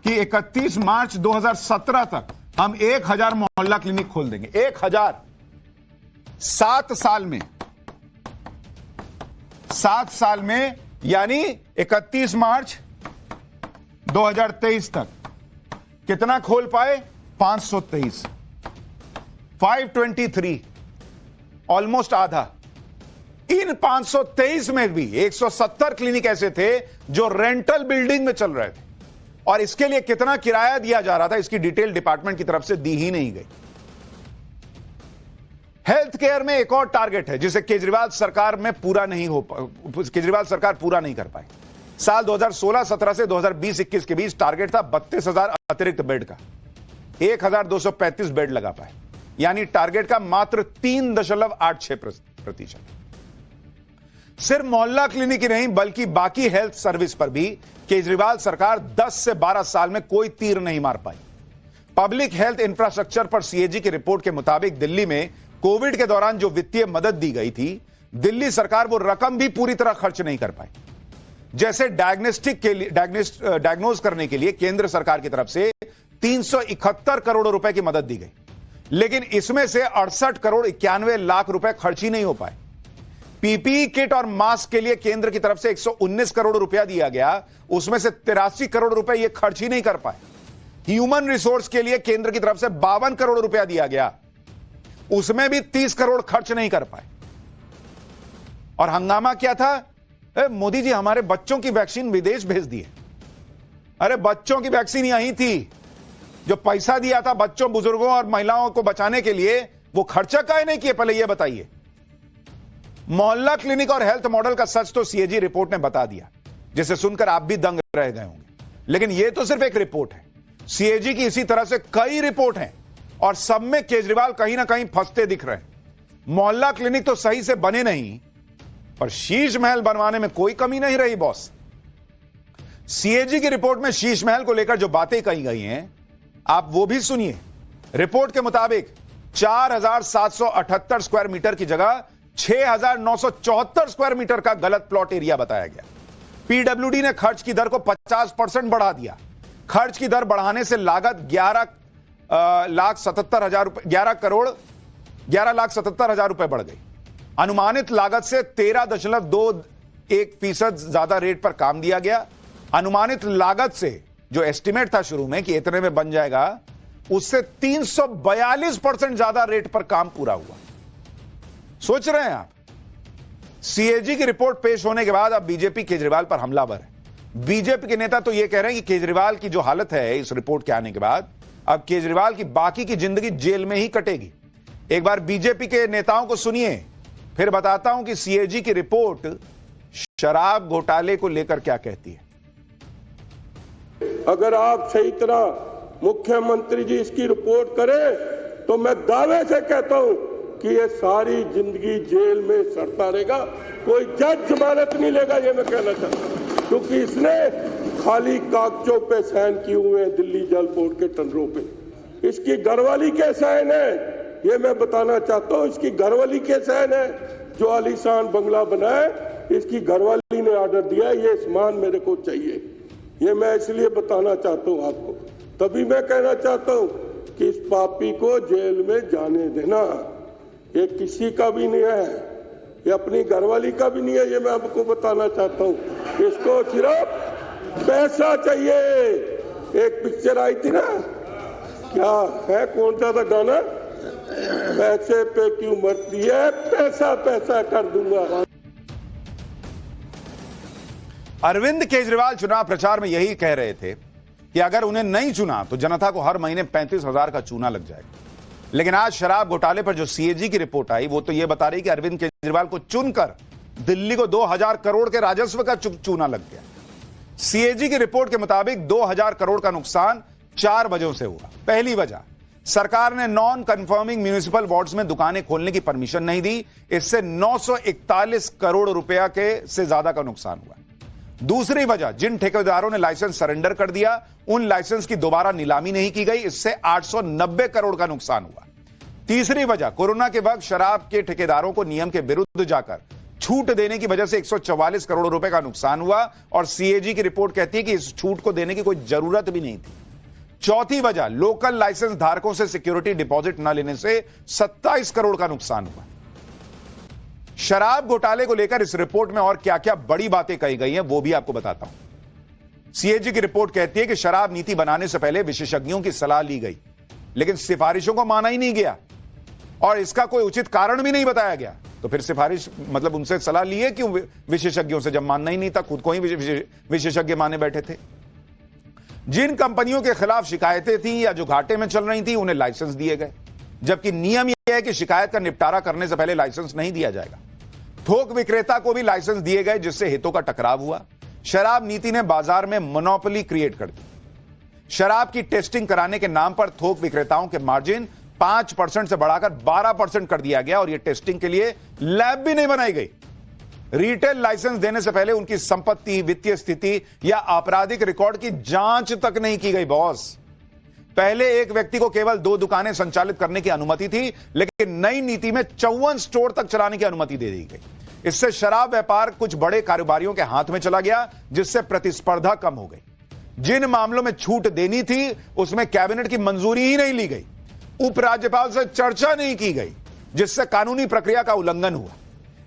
Speaker 2: कि 31 मार्च 2017 तक हम 1000 मोहल्ला क्लिनिक खोल देंगे। 1000 7 साल में, 7 साल में, यानी 31 मार्च 2023 तक कितना खोल पाए? 523, 523, ऑलमोस्ट आधा। इन 523 में भी 170 क्लिनिक ऐसे थे जो रेंटल बिल्डिंग में चल रहे थे और इसके लिए कितना किराया दिया जा रहा था इसकी डिटेल डिपार्टमेंट की तरफ से दी ही नहीं गई। हेल्थ केयर में एक और टारगेट है जिसे केजरीवाल सरकार पूरा नहीं कर पाई। साल 2016-17 से 2020-21 के बीच टारगेट था 32,000 अतिरिक्त बेड का, 1,235 बेड लगा पाए, यानी टारगेट का मात्र 3.86%। सिर्फ मोहल्ला क्लिनिक ही नहीं बल्कि बाकी हेल्थ सर्विस पर भी केजरीवाल सरकार 10 से 12 साल में कोई तीर नहीं मार पाई। पब्लिक हेल्थ इंफ्रास्ट्रक्चर पर सीएजी की रिपोर्ट के मुताबिक दिल्ली में कोविड के दौरान जो वित्तीय मदद दी गई थी, दिल्ली सरकार वो रकम भी पूरी तरह खर्च नहीं कर पाई। जैसे डायग्नोज करने के लिए केंद्र सरकार की तरफ से 371 करोड़ रुपए की मदद दी गई, लेकिन इसमें से 68 करोड़ 91 लाख रुपए खर्च ही नहीं हो पाए। पीपीई किट और मास्क के लिए केंद्र की तरफ से 119 करोड़ रुपया दिया गया, उसमें से 83 करोड़ रुपए ये खर्च ही नहीं कर पाए। ह्यूमन रिसोर्स के लिए केंद्र की तरफ से 52 करोड़ रुपया दिया गया, उसमें भी 30 करोड़ खर्च नहीं कर पाए। और हंगामा क्या था? मोदी जी हमारे बच्चों की वैक्सीन विदेश भेज दी है। अरे बच्चों की वैक्सीन यहीं थी, जो पैसा दिया था बच्चों, बुजुर्गों और महिलाओं को बचाने के लिए, वो खर्चा काहे नहीं किए? पहले यह बताइए। मोहल्ला क्लिनिक और हेल्थ मॉडल का सच तो सीएजी रिपोर्ट ने बता दिया, जिसे सुनकर आप भी दंग रह गए होंगे। लेकिन यह तो सिर्फ एक रिपोर्ट है। सीएजी की इसी तरह से कई रिपोर्ट हैं और सब में केजरीवाल कहीं ना कहीं फंसते दिख रहे हैं। मोहल्ला क्लिनिक तो सही से बने नहीं, पर शीश महल बनवाने में कोई कमी नहीं रही बॉस। सीएजी की रिपोर्ट में शीश महल को लेकर जो बातें कही गई हैं, आप वो भी सुनिए। रिपोर्ट के मुताबिक 4,778 स्क्वायर मीटर की जगह 6,974 स्क्वायर मीटर का गलत प्लॉट एरिया बताया गया। पीडब्ल्यूडी ने खर्च की दर को 50% बढ़ा दिया। खर्च की दर बढ़ाने से लागत 11,77,000 रुपए बढ़ गई। अनुमानित लागत से 13.21% ज्यादा रेट पर काम दिया गया। अनुमानित लागत से जो एस्टिमेट था शुरू में कि इतने में बन जाएगा, उससे 342% ज्यादा रेट पर काम पूरा हुआ। सोच रहे हैं आप? सीएजी की रिपोर्ट पेश होने के बाद अब बीजेपी केजरीवाल पर हमलावर है। बीजेपी के नेता तो यह कह रहे हैं कि केजरीवाल की जो हालत है इस रिपोर्ट के आने के बाद, अब केजरीवाल की बाकी की जिंदगी जेल में ही कटेगी। एक बार बीजेपी के नेताओं को सुनिए, फिर बताता हूं कि सीएजी की रिपोर्ट शराब घोटाले को लेकर क्या कहती है।
Speaker 6: अगर आप सही तरह मुख्यमंत्री जी इसकी रिपोर्ट करें तो मैं दावे से कहता हूं कि ये सारी जिंदगी जेल में सड़ता रहेगा, कोई जज जमानत नहीं लेगा। ये मैं कहना चाहता हूं, क्योंकि इसने खाली कागजों पे साइन किए हुए हैं दिल्ली जल बोर्ड के टेंडरों पे। इसकी घरवाली के साइन है, ये मैं बताना चाहता हूं। इसकी घरवाली के साइन है, जो आलीशान बंगला बनाए, इसकी घरवाली ने ऑर्डर दिया है, ये सामान मेरे को चाहिए। ये मैं इसलिए बताना चाहता हूं आपको। तभी मैं कहना चाहता हूं कि इस पापी को जेल में जाने देना। ये किसी का भी नहीं है, ये अपनी घरवाली का भी नहीं है, ये मैं आपको बताना चाहता हूं। इसको सिर्फ पैसा चाहिए। एक पिक्चर आई थी ना, क्या है, कौन सा था गाना, पैसे पे क्यों मरती है, पैसा पैसा कर दूंगा।
Speaker 2: अरविंद केजरीवाल चुनाव प्रचार में यही कह रहे थे कि अगर उन्हें नहीं चुना तो जनता को हर महीने 35,000 का चूना लग जाएगा। लेकिन आज शराब घोटाले पर जो सीएजी की रिपोर्ट आई, वो तो यह बता रही कि अरविंद केजरीवाल को चुनकर दिल्ली को 2,000 करोड़ के राजस्व का चूना लग गया। सीएजी की रिपोर्ट के मुताबिक 2,000 करोड़ का नुकसान 4 वजहों से हुआ। पहली वजह, सरकार ने नॉन कंफर्मिंग म्यूनिसिपल वार्ड्स में दुकानें खोलने की परमिशन नहीं दी, इससे 941 करोड़ रुपया के से ज्यादा का नुकसान हुआ। दूसरी वजह, जिन ठेकेदारों ने लाइसेंस सरेंडर कर दिया, उन लाइसेंस की दोबारा नीलामी नहीं की गई, इससे 890 करोड़ का नुकसान हुआ। तीसरी वजह, कोरोना के वक्त शराब के ठेकेदारों को नियम के विरुद्ध जाकर छूट देने की वजह से 144 करोड़ रुपए का नुकसान हुआ और सीएजी की रिपोर्ट कहती है कि इस छूट को देने की कोई जरूरत भी नहीं थी। चौथी वजह, लोकल लाइसेंस धारकों से सिक्योरिटी डिपॉजिट न लेने से 27 करोड़ का नुकसान हुआ। शराब घोटाले को लेकर इस रिपोर्ट में और क्या क्या बड़ी बातें कही गई हैं, वो भी आपको बताता हूं। सीएजी की रिपोर्ट कहती है कि शराब नीति बनाने से पहले विशेषज्ञों की सलाह ली गई, लेकिन सिफारिशों को माना ही नहीं गया और इसका कोई उचित कारण भी नहीं बताया गया। तो फिर सिफारिश मतलब उनसे सलाह लिए क्यों विशेषज्ञों से, जब मानना ही नहीं था, खुद को ही विशेषज्ञ माने बैठे थे। जिन कंपनियों के खिलाफ शिकायतें थी या जो घाटे में चल रही थी उन्हें लाइसेंस दिए गए, जबकि नियम यह है कि शिकायत का निपटारा करने से पहले लाइसेंस नहीं दिया जाएगा। थोक विक्रेता को भी लाइसेंस दिए गए, जिससे हितों का टकराव हुआ। शराब नीति ने बाजार में मोनोपोली क्रिएट कर दी। शराब की टेस्टिंग कराने के नाम पर थोक विक्रेताओं के मार्जिन 5% से बढ़ाकर 12% कर दिया गया और यह टेस्टिंग के लिए लैब भी नहीं बनाई गई। रिटेल लाइसेंस देने से पहले उनकी संपत्ति, वित्तीय स्थिति या आपराधिक रिकॉर्ड की जांच तक नहीं की गई बॉस। पहले एक व्यक्ति को केवल 2 दुकानें संचालित करने की अनुमति थी, लेकिन नई नीति में 54 स्टोर तक चलाने की अनुमति दे दी गई। इससे शराब व्यापार कुछ बड़े कारोबारियों के हाथ में चला गया, जिससे प्रतिस्पर्धा कम हो गई। जिन मामलों में छूट देनी थी उसमें कैबिनेट की मंजूरी ही नहीं ली गई, उपराज्यपाल से चर्चा नहीं की गई, जिससे कानूनी प्रक्रिया का उल्लंघन हुआ।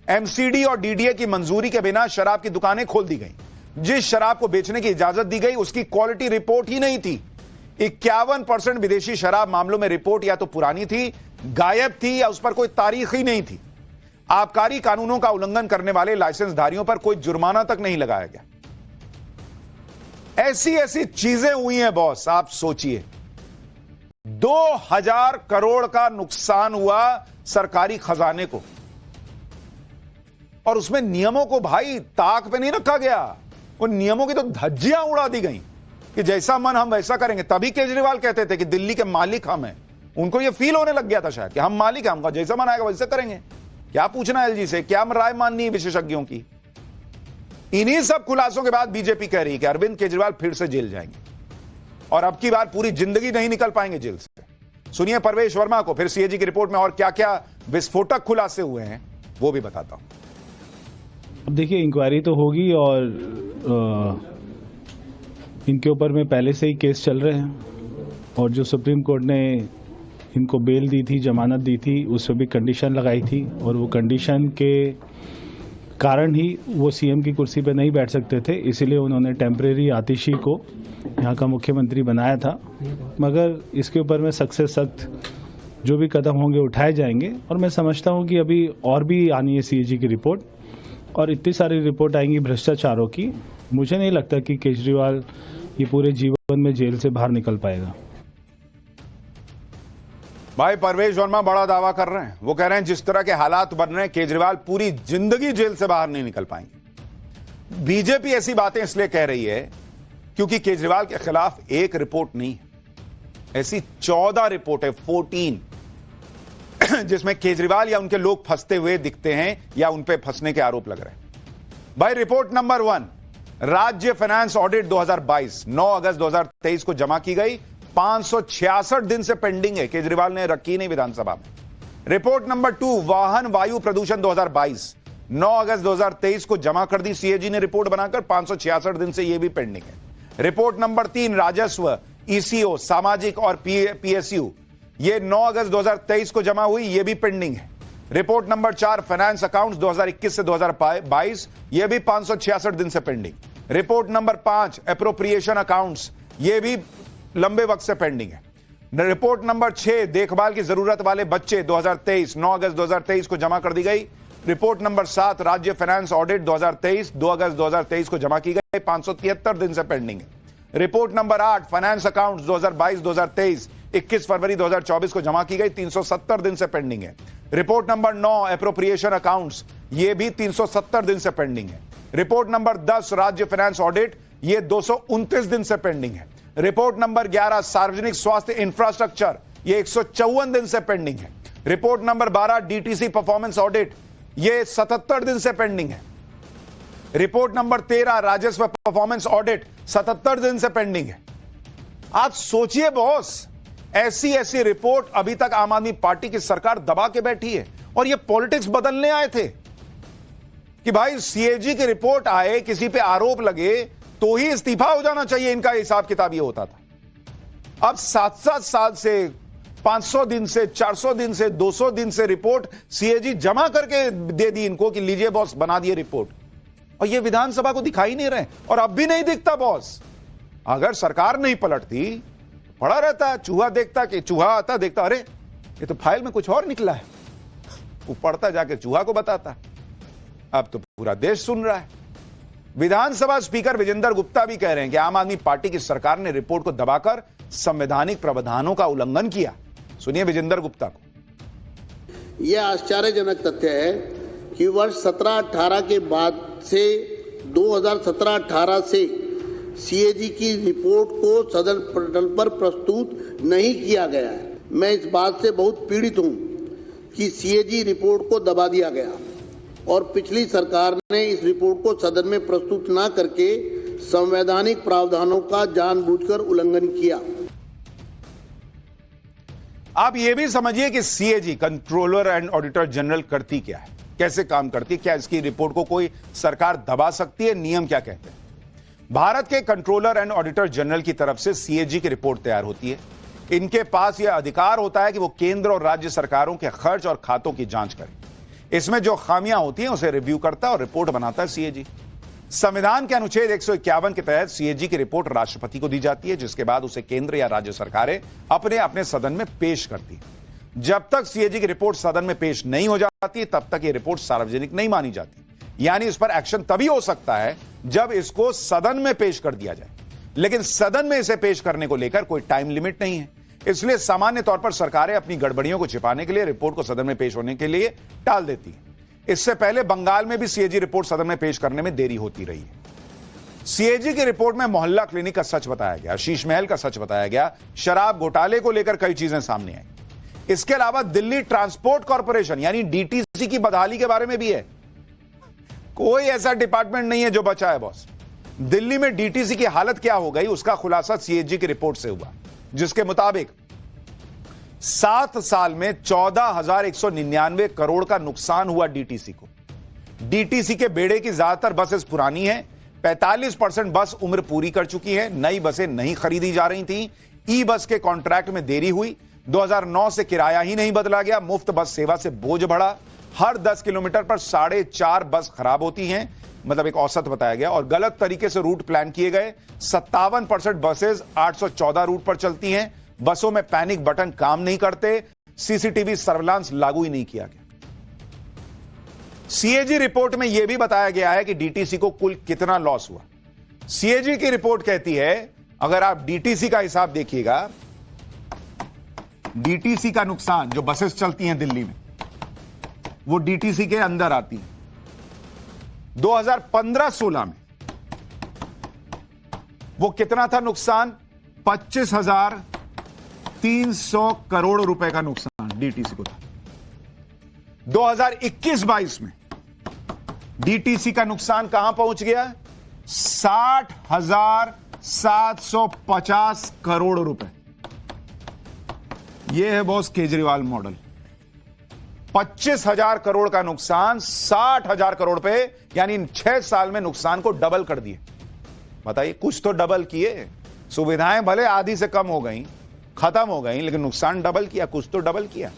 Speaker 2: एमसीडी और डीडीए की मंजूरी के बिना शराब की दुकानें खोल दी गई। जिस शराब को बेचने की इजाजत दी गई उसकी क्वालिटी रिपोर्ट ही नहीं थी। 51% विदेशी शराब मामलों में रिपोर्ट या तो पुरानी थी, गायब थी या उस पर कोई तारीख ही नहीं थी। आबकारी कानूनों का उल्लंघन करने वाले लाइसेंसधारियों पर कोई जुर्माना तक नहीं लगाया गया। ऐसी ऐसी चीजें हुई हैं बॉस, आप सोचिए। 2000 करोड़ का नुकसान हुआ सरकारी खजाने को, और उसमें नियमों को भाई ताक पे नहीं रखा गया। उन नियमों की तो धज्जियां उड़ा दी गई कि जैसा मन हम वैसा करेंगे। तभी केजरीवाल कहते थे कि दिल्ली के मालिक हम हैं। उनको यह फील होने लग गया था शायद कि हम मालिक हैं, हमका जैसा मन आएगा वैसे करेंगे। क्या पूछना एलजी से, क्या राय माननी है विशेषज्ञों की। इन्हीं सब खुलासों के बाद बीजेपी कह रही है कि अरविंद केजरीवाल फिर से जेल जाएंगे और अब की बार पूरी जिंदगी नहीं निकल पाएंगे जेल से। सुनिए परवेश वर्मा को। फिर सीएजी की रिपोर्ट में और क्या क्या विस्फोटक खुलासे हुए हैं वो भी बताता हूं।
Speaker 5: अब देखिए, इंक्वायरी तो होगी और इनके ऊपर में पहले से ही केस चल रहे हैं, और जो सुप्रीम कोर्ट ने इनको बेल दी थी, जमानत दी थी, उस पर भी कंडीशन लगाई थी, और वो कंडीशन के कारण ही वो सीएम की कुर्सी पे नहीं बैठ सकते थे, इसीलिए उन्होंने टेम्परेरी आतिशी को यहाँ का मुख्यमंत्री बनाया था। मगर इसके ऊपर में सख्त जो भी कदम होंगे उठाए जाएंगे, और मैं समझता हूँ कि अभी और भी आनी है सीएजी की रिपोर्ट, और इतनी सारी रिपोर्ट आएंगी भ्रष्टाचारों की। मुझे नहीं लगता कि केजरीवाल ये पूरे जीवन में जेल से बाहर निकल पाएगा।
Speaker 2: भाई परवेश वर्मा बड़ा दावा कर रहे हैं। वो कह रहे हैं जिस तरह के हालात बन रहे हैं केजरीवाल पूरी जिंदगी जेल से बाहर नहीं निकल पाएंगे। बीजेपी ऐसी बातें इसलिए कह रही है क्योंकि केजरीवाल के खिलाफ एक रिपोर्ट नहीं है, ऐसी 14 रिपोर्ट है, 14, जिसमें केजरीवाल या उनके लोग फंसते हुए दिखते हैं या उन पे फंसने के आरोप लग रहे हैं। भाई रिपोर्ट नंबर 1, राज्य फाइनेंस ऑडिट 2022 9 अगस्त 2023 को जमा की गई, 566 दिन से पेंडिंग है, केजरीवाल ने रखी नहीं विधानसभा में। रिपोर्ट नंबर 2, वाहन वायु प्रदूषण 2022 9 अगस्त 2023 को जमा कर दी सीएजी ने रिपोर्ट बनाकर, 566 दिन से यह भी पेंडिंग है। रिपोर्ट नंबर 3, राजस्व, ईसीओ, सामाजिक और पीएसयू, ये 9 अगस्त 2023 को जमा हुई, ये भी पेंडिंग है। रिपोर्ट नंबर 4, फाइनेंस अकाउंट्स 2021 से 2022, ये भी 566 दिन से pending. Report number 5, appropriation accounts, ये भी लंबे वक्त से पेंडिंग है। रिपोर्ट नंबर 6, देखभाल की जरूरत वाले बच्चे 2023 9 अगस्त 2023 को जमा कर दी गई। रिपोर्ट नंबर 7, राज्य फाइनेंस ऑडिट 2023 2 अगस्त 2023 को जमा की गई, 573 दिन से पेंडिंग है। रिपोर्ट नंबर 8, फाइनेंस अकाउंट्स 2022-2023 21 फरवरी 2024 को जमा की गई, 370 दिन से पेंडिंग है। रिपोर्ट नंबर 9, एप्रोप्रिएशन अकाउंट्स, ये भी 370 दिन से पेंडिंग है। रिपोर्ट नंबर 10, राज्य फाइनेंस ऑडिट, ये 229 दिन से पेंडिंग है। रिपोर्ट नंबर 11, सार्वजनिक स्वास्थ्य इंफ्रास्ट्रक्चर, ये 154 दिन से पेंडिंग है। Report number 12, DTC performance audit, ये 77 दिन से पेंडिंग है। रिपोर्ट नंबर 13, राजस्व परफॉर्मेंस ऑडिट, 77 दिन से पेंडिंग है। आप सोचिए बॉस, ऐसी ऐसी रिपोर्ट अभी तक आम आदमी पार्टी की सरकार दबा के बैठी है, और ये पॉलिटिक्स बदलने आए थे कि भाई सीएजी की रिपोर्ट आए, किसी पे आरोप लगे तो ही इस्तीफा हो जाना चाहिए, इनका हिसाब किताब ये होता था। अब 7-7 साल से, 500 दिन से, 400 दिन से, 200 दिन से रिपोर्ट सीएजी जमा करके दे दी इनको कि लीजिए बॉस बना दिए रिपोर्ट, और ये विधानसभा को दिखाई नहीं रहे, और अब भी नहीं दिखता बॉस। अगर सरकार नहीं पलटती, पड़ा रहता, चूहा देखता कि चूहा आता, देखता अरे ये तो फाइल में कुछ और निकला है, वो पढ़ता जाके चूहा को बताता। अब तो पूरा देश सुन रहा है। विधानसभा स्पीकर विजेंद्र गुप्ता भी कह रहे हैं कि आम आदमी पार्टी की सरकार ने रिपोर्ट को दबाकर संवैधानिक प्रावधानों का उल्लंघन किया। सुनिए विजेंद्र गुप्ता को।
Speaker 3: यह आश्चर्यजनक तथ्य है कि वर्ष 17-18 के बाद से 2017-18 से सीएजी की रिपोर्ट को सदन पटल पर प्रस्तुत नहीं किया गया है। मैं इस बात से बहुत पीड़ित हूं कि सीएजी रिपोर्ट को दबा दिया गया और पिछली सरकार ने इस रिपोर्ट को सदन में प्रस्तुत न करके संवैधानिक प्रावधानों का जानबूझकर उल्लंघन किया।
Speaker 2: आप यह भी समझिए कि CAG controller and auditor general करती क्या है, कैसे काम करती है, क्या इसकी रिपोर्ट को कोई सरकार दबा सकती है, नियम क्या कहते हैं। भारत के कंट्रोलर एंड ऑडिटर जनरल की तरफ से सीएजी की रिपोर्ट तैयार होती है। इनके पास यह अधिकार होता है कि वो केंद्र और राज्य सरकारों के खर्च और खातों की जांच करें। इसमें जो खामियां होती हैं उसे रिव्यू करता है और रिपोर्ट बनाता है सीएजी। संविधान के अनुच्छेद 151 के तहत सीएजी की रिपोर्ट राष्ट्रपति को दी जाती है, जिसके बाद उसे केंद्र या राज्य सरकारें अपने अपने सदन में पेश करती है। जब तक सीएजी की रिपोर्ट सदन में पेश नहीं हो जाती तब तक यह रिपोर्ट सार्वजनिक नहीं मानी जाती। यानी इस पर एक्शन तभी हो सकता है जब इसको सदन में पेश कर दिया जाए, लेकिन सदन में इसे पेश करने को लेकर कोई टाइम लिमिट नहीं है। इसलिए सामान्य तौर पर सरकारें अपनी गड़बड़ियों को छिपाने के लिए रिपोर्ट को सदन में पेश होने के लिए टाल देती हैं। इससे पहले बंगाल में भी सीएजी रिपोर्ट सदन में पेश करने में देरी होती रही है। सीएजी की रिपोर्ट में मोहल्ला क्लिनिक का सच बताया गया, शीश महल का सच बताया गया, शराब घोटाले को लेकर कई चीजें सामने आई। इसके अलावा दिल्ली ट्रांसपोर्ट कॉर्पोरेशन यानी डीटीसी की बदहाली के बारे में भी है। कोई ऐसा डिपार्टमेंट नहीं है जो बचा है बॉस। दिल्ली में डीटीसी की हालत क्या हो गई उसका खुलासा सीएजी की रिपोर्ट से हुआ, जिसके मुताबिक 7 साल में 14,199 करोड़ का नुकसान हुआ डीटीसी को। डीटीसी के बेड़े की ज्यादातर बसेस पुरानी हैं, 45% बस उम्र पूरी कर चुकी है, नई बसें नहीं खरीदी जा रही थी, ई बस के कॉन्ट्रैक्ट में देरी हुई, 2009 से किराया ही नहीं बदला गया, मुफ्त बस सेवा से बोझ बढ़ा, हर 10 किलोमीटर पर 4.5 बस खराब होती हैं, मतलब एक औसत बताया गया, और गलत तरीके से रूट प्लान किए गए। 57% बसेस 814 रूट पर चलती हैं, बसों में पैनिक बटन काम नहीं करते, सीसीटीवी सर्विलांस लागू ही नहीं किया गया। सीएजी रिपोर्ट में यह भी बताया गया है कि डीटीसी को कुल कितना लॉस हुआ। सीएजी की रिपोर्ट कहती है, अगर आप डीटीसी का हिसाब देखिएगा, डीटीसी का नुकसान जो बसेस चलती हैं दिल्ली में वो डीटीसी के अंदर आती है। 2015-16 में वो कितना था नुकसान? 25,300 करोड़ रुपए का नुकसान डीटीसी को था। 2021-22 में डीटीसी का नुकसान कहां पहुंच गया? 60,750 करोड़ रुपए। यह है बॉस केजरीवाल मॉडल। 25,000 करोड़ का नुकसान 60,000 करोड़ पे, यानी 6 साल में नुकसान को डबल कर दिए। बताइए, कुछ तो डबल किए। सुविधाएं भले आधी से कम हो गई, खत्म हो गई, लेकिन नुकसान डबल किया, कुछ तो डबल किया।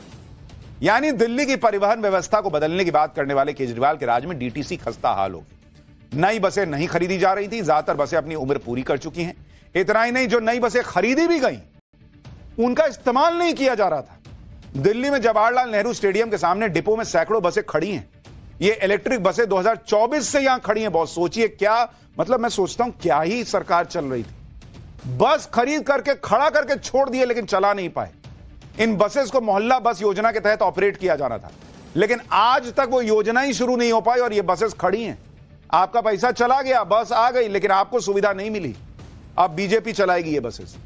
Speaker 2: यानी दिल्ली की परिवहन व्यवस्था को बदलने की बात करने वाले केजरीवाल के राज में डीटीसी खस्ता हाल हो गई। नई बसें नहीं खरीदी जा रही थी, ज्यादातर बसें अपनी उम्र पूरी कर चुकी हैं। इतना ही नहीं, जो नई बसें खरीदी भी गई उनका इस्तेमाल नहीं किया जा रहा था। दिल्ली में जवाहरलाल नेहरू स्टेडियम के सामने डिपो में सैकड़ों बसें खड़ी हैं। ये इलेक्ट्रिक बसें 2024 से यहां खड़ी हैं। बहुत सोचिए, क्या मतलब, मैं सोचता हूं क्या ही सरकार चल रही थी। बस खरीद करके खड़ा करके छोड़ दिए, लेकिन चला नहीं पाए। इन बसेस को मोहल्ला बस योजना के तहत ऑपरेट किया जाना था, लेकिन आज तक वो योजना ही शुरू नहीं हो पाई और ये बसेस खड़ी हैं। आपका पैसा चला गया, बस आ गई, लेकिन आपको सुविधा नहीं मिली। अब बीजेपी चलाएगी ये बसेस।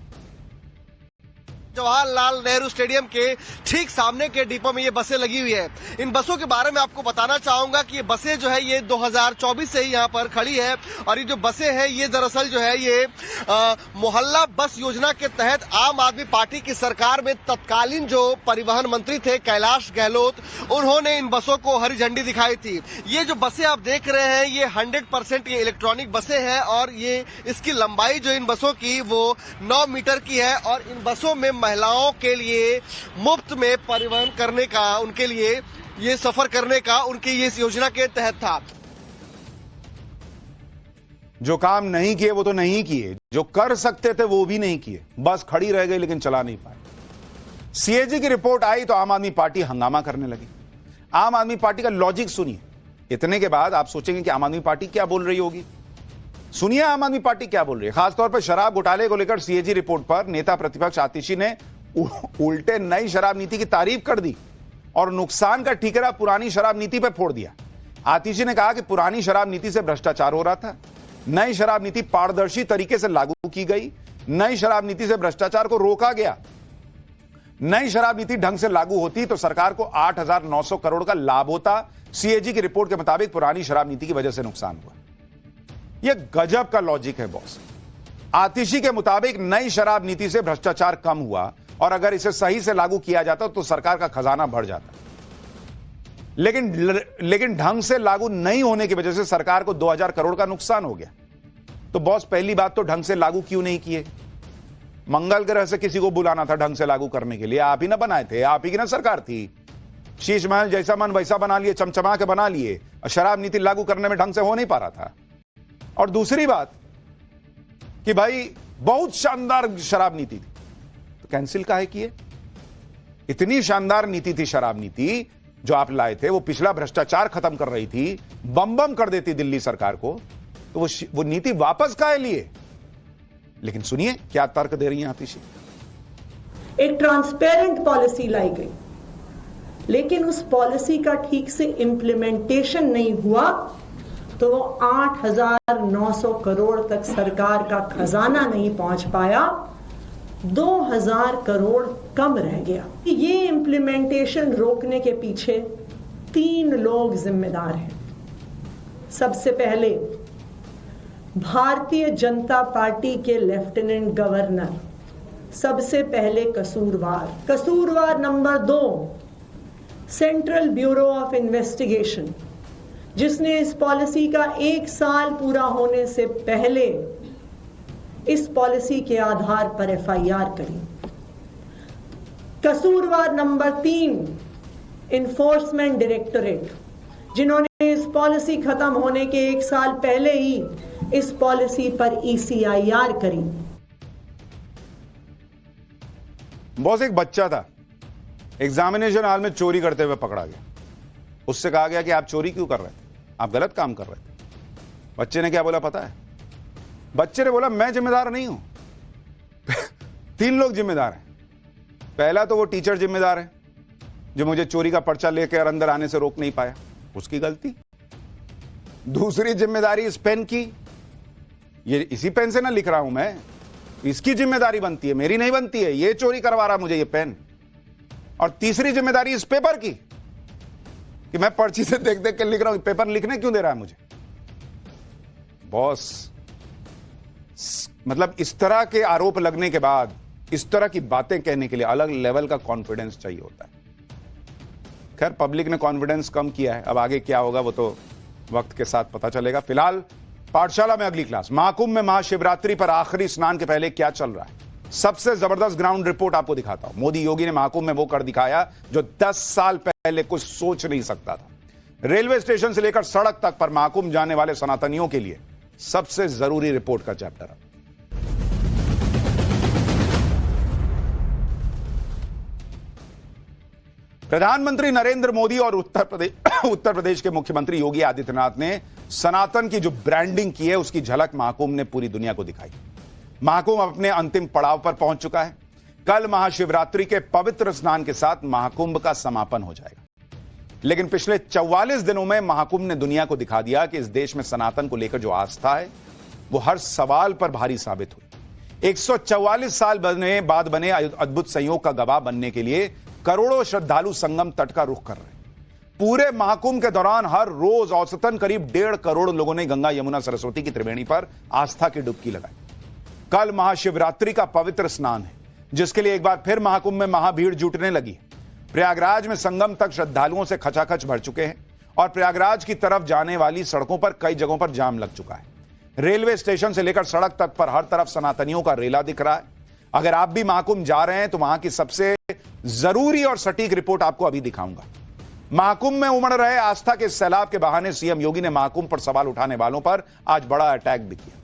Speaker 9: जवाहरलाल नेहरू स्टेडियम के ठीक सामने के डिपो में ये बसें लगी हुई है। इन बसों के बारे में आपको बताना चाहूंगा कि ये बसें जो है ये 2024 से ही यहाँ पर खड़ी है, और ये जो बसें हैं ये दरअसल जो है ये मोहल्ला बस योजना के तहत आम आदमी पार्टी की सरकार में तत्कालीन जो परिवहन मंत्री थे कैलाश गहलोत, उन्होंने इन बसों को हरी झंडी दिखाई थी। ये जो बसें आप देख रहे हैं ये 100% ये इलेक्ट्रॉनिक बसें हैं, और ये इसकी लंबाई जो इन बसों की वो 9 मीटर की है, और इन बसों में महिलाओं के लिए मुफ्त में परिवहन करने का, उनके लिए ये सफर करने का उनकी ये इस योजना के तहत था।
Speaker 2: जो काम नहीं किए वो तो नहीं किए, जो कर सकते थे वो भी नहीं किए। बस खड़ी रह गई लेकिन चला नहीं पाए। सीएजी की रिपोर्ट आई तो आम आदमी पार्टी हंगामा करने लगी। आम आदमी पार्टी का लॉजिक सुनिए। इतने के बाद आप सोचेंगे कि आम आदमी पार्टी क्या बोल रही होगी। सुनिए आम आदमी पार्टी क्या बोल रही है। खासतौर पर शराब घोटाले को लेकर सीएजी रिपोर्ट पर नेता प्रतिपक्ष आतिशी ने उल्टे नई शराब नीति की तारीफ कर दी और नुकसान का ठीकरा पुरानी शराब नीति पर फोड़ दिया। आतिशी ने कहा कि पुरानी शराब नीति से भ्रष्टाचार हो रहा था, नई शराब नीति पारदर्शी तरीके से लागू की गई, नई शराब नीति से भ्रष्टाचार को रोका गया। नई शराब नीति ढंग से लागू होती तो सरकार को 8,900 करोड़ का लाभ होता। सीएजी की रिपोर्ट के मुताबिक पुरानी शराब नीति की वजह से नुकसान हुआ। यह गजब का लॉजिक है बॉस। आतिशी के मुताबिक नई शराब नीति से भ्रष्टाचार कम हुआ और अगर इसे सही से लागू किया जाता तो सरकार का खजाना बढ़ जाता। लेकिन ढंग से लागू नहीं होने की वजह से सरकार को 2,000 करोड़ का नुकसान हो गया। तो बॉस पहली बात तो ढंग से लागू क्यों नहीं किए? मंगल ग्रह से किसी को बुलाना था ढंग से लागू करने के लिए, आप ही ना बनाए थे, आप ही की ना सरकार थी। शीश महल जैसा मन वैसा बना लिए, चमचमा के बना लिए। शराब नीति लागू करने में ढंग से हो नहीं पा रहा था। और दूसरी बात कि भाई बहुत शानदार शराब नीति थी तो कैंसिल काहे किए? इतनी शानदार नीति थी शराब नीति जो आप लाए थे, वो पिछला भ्रष्टाचार खत्म कर रही थी, बम बम कर देती दिल्ली सरकार को, तो वो नीति वापस काहे लिए? लेकिन सुनिए क्या तर्क दे रही हैं आतिशी।
Speaker 7: एक ट्रांसपेरेंट पॉलिसी लाई गई, लेकिन उस पॉलिसी का ठीक से इंप्लीमेंटेशन नहीं हुआ तो 8,900 करोड़ तक सरकार का खजाना नहीं पहुंच पाया, 2,000 करोड़ कम रह गया। ये इंप्लीमेंटेशन रोकने के पीछे 3 लोग जिम्मेदार हैं। सबसे पहले भारतीय जनता पार्टी के लेफ्टिनेंट गवर्नर सबसे पहले कसूरवार number 2 central bureau of investigation, जिसने इस पॉलिसी का 1 साल पूरा होने से पहले इस पॉलिसी के आधार पर एफआईआर करी। कसूरवार नंबर 3 इन्फोर्समेंट डायरेक्टोरेट, जिन्होंने इस पॉलिसी खत्म होने के 1 साल पहले ही इस पॉलिसी पर ईसीआईआर करी।
Speaker 2: बॉस एक बच्चा था, एग्जामिनेशन हॉल में चोरी करते हुए पकड़ा गया। उससे कहा गया कि आप चोरी क्यों कर रहे थे, आप गलत काम कर रहे थे। बच्चे ने क्या बोला पता है? बच्चे ने बोला मैं जिम्मेदार नहीं हूं। 3 लोग जिम्मेदार हैं। पहला तो वो टीचर जिम्मेदार है जो मुझे चोरी का पर्चा लेकर अंदर आने से रोक नहीं पाया, उसकी गलती। दूसरी जिम्मेदारी इस पेन की, ये इसी पेन से ना लिख रहा हूं मैं, इसकी जिम्मेदारी बनती है, मेरी नहीं बनती है। ये चोरी करवा रहा मुझे ये पेन। और तीसरी जिम्मेदारी इस पेपर की कि मैं पर्ची से देख देख के लिख रहा हूं, पेपर लिखने क्यों दे रहा है मुझे? बॉस मतलब इस तरह के आरोप लगने के बाद इस तरह की बातें कहने के लिए अलग लेवल का कॉन्फिडेंस चाहिए होता है। खैर पब्लिक ने कॉन्फिडेंस कम किया है, अब आगे क्या होगा वो तो वक्त के साथ पता चलेगा। फिलहाल पाठशाला में अगली क्लास, महाकुंभ में महाशिवरात्रि पर आखिरी स्नान के पहले क्या चल रहा है, सबसे जबरदस्त ग्राउंड रिपोर्ट आपको दिखाता हूं। मोदी योगी ने महाकुंभ में वो कर दिखाया जो 10 साल पहले कुछ सोच नहीं सकता था। रेलवे स्टेशन से लेकर सड़क तक पर महाकुंभ जाने वाले सनातनियों के लिए सबसे जरूरी रिपोर्ट का चैप्टर है। प्रधानमंत्री नरेंद्र मोदी और उत्तर प्रदेश के मुख्यमंत्री योगी आदित्यनाथ ने सनातन की जो ब्रांडिंग की है उसकी झलक महाकुंभ ने पूरी दुनिया को दिखाई। महाकुंभ अपने अंतिम पड़ाव पर पहुंच चुका है। कल महाशिवरात्रि के पवित्र स्नान के साथ महाकुंभ का समापन हो जाएगा। लेकिन पिछले 44 दिनों में महाकुंभ ने दुनिया को दिखा दिया कि इस देश में सनातन को लेकर जो आस्था है वो हर सवाल पर भारी साबित हुई। 144 साल बाद बने अद्भुत संयोग का गवाह बनने के लिए करोड़ों श्रद्धालु संगम तट का रुख कर रहे हैं। पूरे महाकुंभ के दौरान हर रोज औसतन करीब 1.5 करोड़ लोगों ने गंगा यमुना सरस्वती की त्रिवेणी पर आस्था की डुबकी लगाई। कल महाशिवरात्रि का पवित्र स्नान है जिसके लिए एक बार फिर महाकुंभ में महाभीड़ जुटने लगी। प्रयागराज में संगम तक श्रद्धालुओं से खचाखच भर चुके हैं और प्रयागराज की तरफ जाने वाली सड़कों पर कई जगहों पर जाम लग चुका है। रेलवे स्टेशन से लेकर सड़क तक पर हर तरफ सनातनियों का रेला दिख रहा है। अगर आप भी महाकुंभ जा रहे हैं तो वहां की सबसे जरूरी और सटीक रिपोर्ट आपको अभी दिखाऊंगा। महाकुंभ में उमड़ रहे आस्था के सैलाब के बहाने सीएम योगी ने महाकुंभ पर सवाल उठाने वालों पर आज बड़ा अटैक भी किया।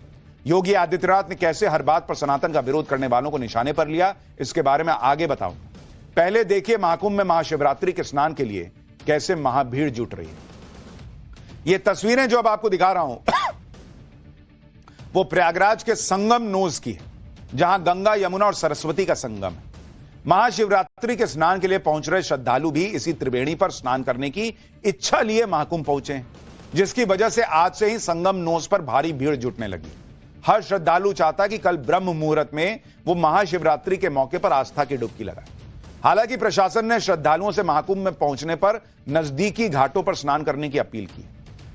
Speaker 2: योगी आदित्यनाथ ने कैसे हर बात पर सनातन का विरोध करने वालों को निशाने पर लिया, इसके बारे में आगे बताऊंगा। पहले देखिए महाकुंभ में महाशिवरात्रि के स्नान के लिए कैसे महाभीड़ जुट रही है। ये तस्वीरें जो अब आपको दिखा रहा हूं वो प्रयागराज के संगम नोज की है, जहां गंगा, यमुना और सरस्वती का संगम है। महाशिवरात्रि के स्नान के लिए पहुंच रहे श्रद्धालु भी इसी त्रिवेणी पर स्नान करने की इच्छा लिए महाकुंभ पहुंचे हैं, जिसकी वजह से आज से ही संगम नोज पर भारी भीड़ जुटने लगी। हर श्रद्धालु चाहता कि कल ब्रह्म मुहूर्त में वो महाशिवरात्रि के मौके पर आस्था की डुबकी लगाए। हालांकि प्रशासन ने श्रद्धालुओं से महाकुंभ में पहुंचने पर नजदीकी घाटों पर स्नान करने की अपील की,